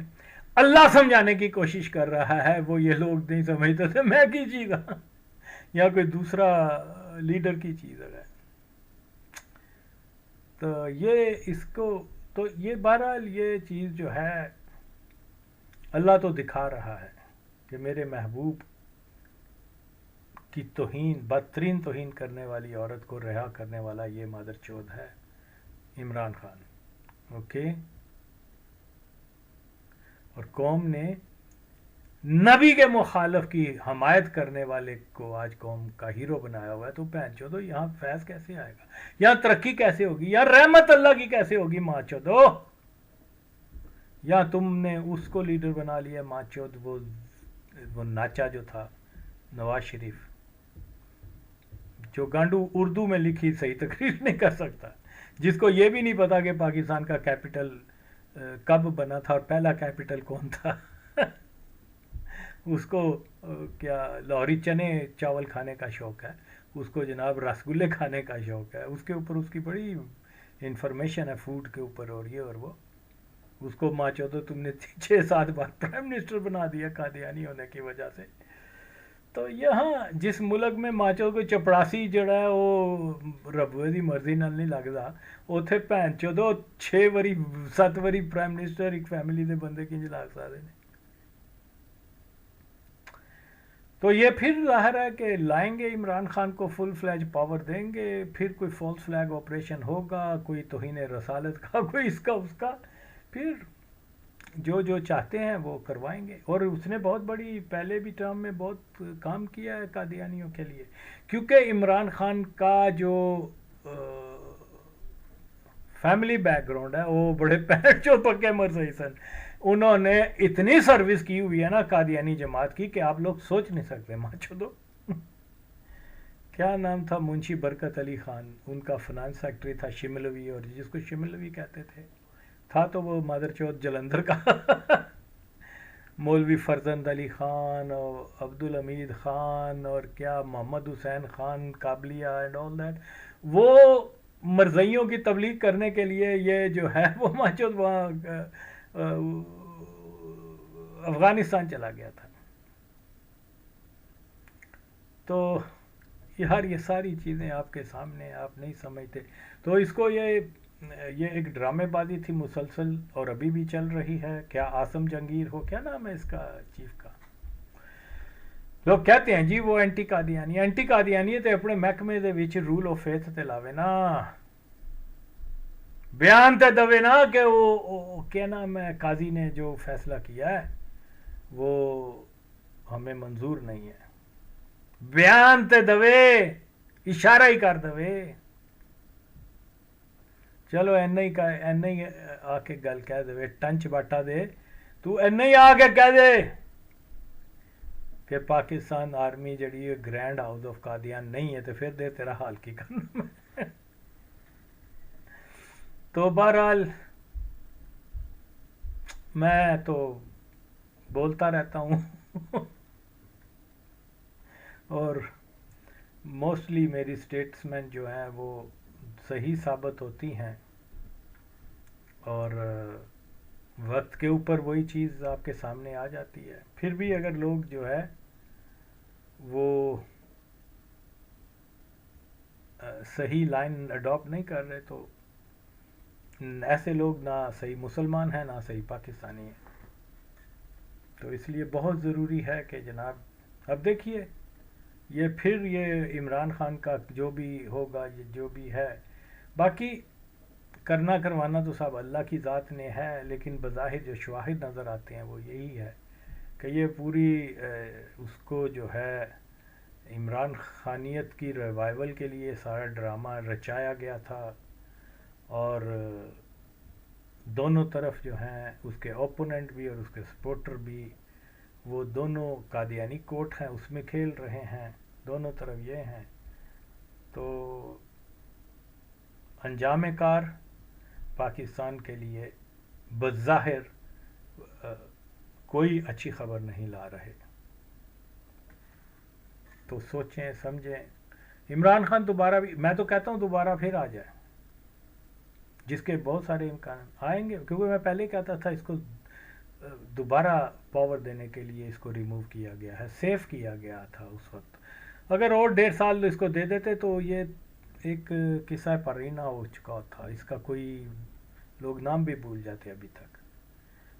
اللہ سمجھانے کی کوشش کر رہا ہے وہ یہ لوگ نہیں سمجھتے تھے میں کی چیز ہوں یا کوئی دوسرا لیڈر کی چیز ہے. تو یہ اس کو تو یہ بہرحال یہ چیز جو ہے اللہ تو دکھا رہا ہے کہ میرے محبوب کی توہین, بدترین توہین کرنے والی عورت کو رہا کرنے والا یہ مادر چود ہے عمران خان. اوکے, اور قوم نے نبی کے مخالف کی حمایت کرنے والے کو آج قوم کا ہیرو بنایا ہوا ہے. تو بہن چودو یہاں فیض کیسے آئے گا, یہاں ترقی کیسے ہوگی, یا رحمت اللہ کی کیسے ہوگی ماں چودو. یا تم نے اس کو لیڈر بنا لیا ماں چود, وہ ناچا جو تھا نواز شریف, جو گانڈو اردو میں لکھی صحیح تقریر نہیں کر سکتا, جس کو یہ بھی نہیں پتا کہ پاکستان کا کیپٹل کب بنا تھا اور پہلا کیپٹل کون تھا. اس کو کیا لاہوری چنے چاول کھانے کا شوق ہے, اس کو جناب رسگلے کھانے کا شوق ہے, اس کے اوپر اس کی بڑی انفارمیشن ہے فوڈ کے اوپر اور یہ اور وہ. اس کو ماں چودو تم نے 6-7 بار پرائم منسٹر بنا دیا قادیانی ہونے کی وجہ سے. تو یہاں جس ملک میں ماں چود کو چپڑاسی جڑا ہے وہ ربوے دی مرضی نال نہیں لگدا, اوتھے بھن چودو 6 واری 7 واری پرائم منسٹر ایک فیملی دے بندے کنج لگ سکدے نے. تو یہ پھر ظاہر ہے کہ لائیں گے عمران خان کو فل فلیج پاور دیں گے، پھر کوئی فالس فلیگ آپریشن ہوگا، کوئی توہین رسالت کا، کوئی اس کا اس کا، پھر جو جو چاہتے ہیں وہ کروائیں گے۔ اور اس نے بہت بڑی پہلے بھی ٹرم میں بہت کام کیا ہے قادیانیوں کے لیے، کیونکہ عمران خان کا جو فیملی بیک گراؤنڈ ہے وہ بڑے پینٹ جو پکے مرزئی سن، انہوں نے اتنی سروس کی ہوئی ہے نا قادیانی جماعت کی کہ آپ لوگ سوچ نہیں سکتے۔ ماچو دو کیا نام تھا، منشی برکت علی خان، ان کا فنانس سیکٹری تھا شملوی، اور جس کو شملوی کہتے تھا تو وہ مادر چوت جلندھر کا مولوی فرزند علی خان اور عبدالحمید خان اور کیا محمد حسین خان قابلیہ اینڈ آل دیٹ، وہ مرزائیوں کی تبلیغ کرنے کے لیے یہ جو ہے وہ ماچوت وہاں افغانستان چلا گیا تھا۔ تو یار یہ ساری چیزیں آپ کے سامنے، آپ نہیں سمجھتے۔ تو اس کو یہ ایک ڈرامے بازی تھی مسلسل، اور ابھی بھی چل رہی ہے۔ کیا عاصم جنگیر ہو، کیا نام ہے اس کا چیف کا، لوگ کہتے ہیں جی وہ اینٹی قادیانی تے اپنے محکمے دے وچ رول آف فیتھ تے لاوے نا، بیان تے دوے نا کہ وہ کیا نام ہے قاضی نے جو فیصلہ کیا ہے وہ ہمیں منظور نہیں ہے، بیان تے دوے، اشارہ ہی کر دوے۔ چلو این ہی آ کے گل کہہ دے، ٹنچ باٹا دے، تو این ہی آ کے کہہ دے کہ پاکستان آرمی جڑی ہے گرینڈ ہاؤس آف قادیان نہیں ہے، تو پھر دے تیرا حال کی کرنا۔ تو بہرحال میں تو بولتا رہتا ہوں اور موسٹلی میری سٹیٹسمنٹ جو ہیں وہ صحیح ثابت ہوتی ہیں، اور وقت کے اوپر وہی چیز آپ کے سامنے آ جاتی ہے۔ پھر بھی اگر لوگ جو ہے وہ صحیح لائن اڈاپٹ نہیں کر رہے تو ایسے لوگ نہ صحیح مسلمان ہیں نہ صحیح پاکستانی ہیں۔ تو اس لیے بہت ضروری ہے کہ جناب اب دیکھیے یہ پھر یہ عمران خان کا جو بھی ہوگا، جو بھی ہے، باقی کرنا کروانا تو سب اللہ کی ذات نے ہے، لیکن بظاہر جو شواہد نظر آتے ہیں وہ یہی ہے کہ یہ پوری اس کو جو ہے عمران خانیت کی ریوائول کے لیے سارا ڈرامہ رچایا گیا تھا، اور دونوں طرف جو ہیں اس کے اوپوننٹ بھی اور اس کے سپورٹر بھی، وہ دونوں قادیانی کوٹ ہیں اس میں کھیل رہے ہیں، دونوں طرف یہ ہیں۔ تو انجام کار پاکستان کے لیے بظاہر کوئی اچھی خبر نہیں لا رہے۔ تو سوچیں سمجھیں، عمران خان دوبارہ بھی، میں تو کہتا ہوں دوبارہ پھر آ جائے، جس کے بہت سارے امکان آئیں گے، کیونکہ میں پہلے کہتا تھا اس کو دوبارہ پاور دینے کے لیے اس کو ریموو کیا گیا ہے، سیف کیا گیا تھا اس وقت۔ اگر اور 1.5 سال اس کو دے دیتے تو یہ ایک قصہ پرینہ ہو چکا تھا، اس کا کوئی لوگ نام بھی بھول جاتے ابھی تک۔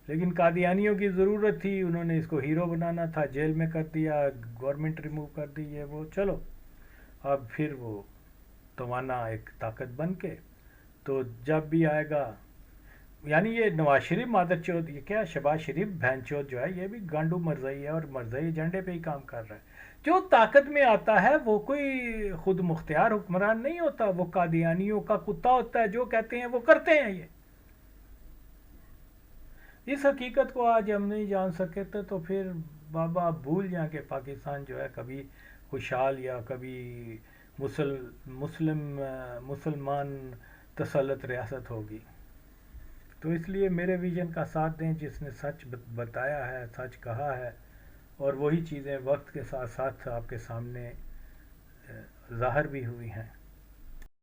لیکن قادیانیوں کی ضرورت تھی، انہوں نے اس کو ہیرو بنانا تھا، جیل میں کر دیا، گورنمنٹ ریموو کر دی، یہ وہ، چلو اب پھر وہ توانا ایک طاقت بن کے، تو جب بھی آئے گا، یعنی یہ نواز شریف مادر چوت، یہ کیا شہباز شریف بہن چوت جو ہے یہ بھی گانڈو مرزائی ہے، اور مرزائی ایجنڈے پہ ہی کام کر رہا ہے۔ جو طاقت میں آتا ہے وہ کوئی خود مختار حکمران نہیں ہوتا، وہ قادیانیوں کا کتا ہوتا ہے، جو کہتے ہیں وہ کرتے ہیں۔ یہ اس حقیقت کو آج ہم نہیں جان سکے تھے، تو پھر بابا آپ بھول جائیں کہ پاکستان جو ہے کبھی خوشحال یا کبھی مسلمان تسلط ریاست ہوگی۔ تو اس لیے میرے ویژن کا ساتھ دیں، جس نے سچ بتایا ہے، سچ کہا ہے، اور وہی چیزیں وقت کے ساتھ ساتھ آپ کے سامنے ظاہر بھی ہوئی ہیں۔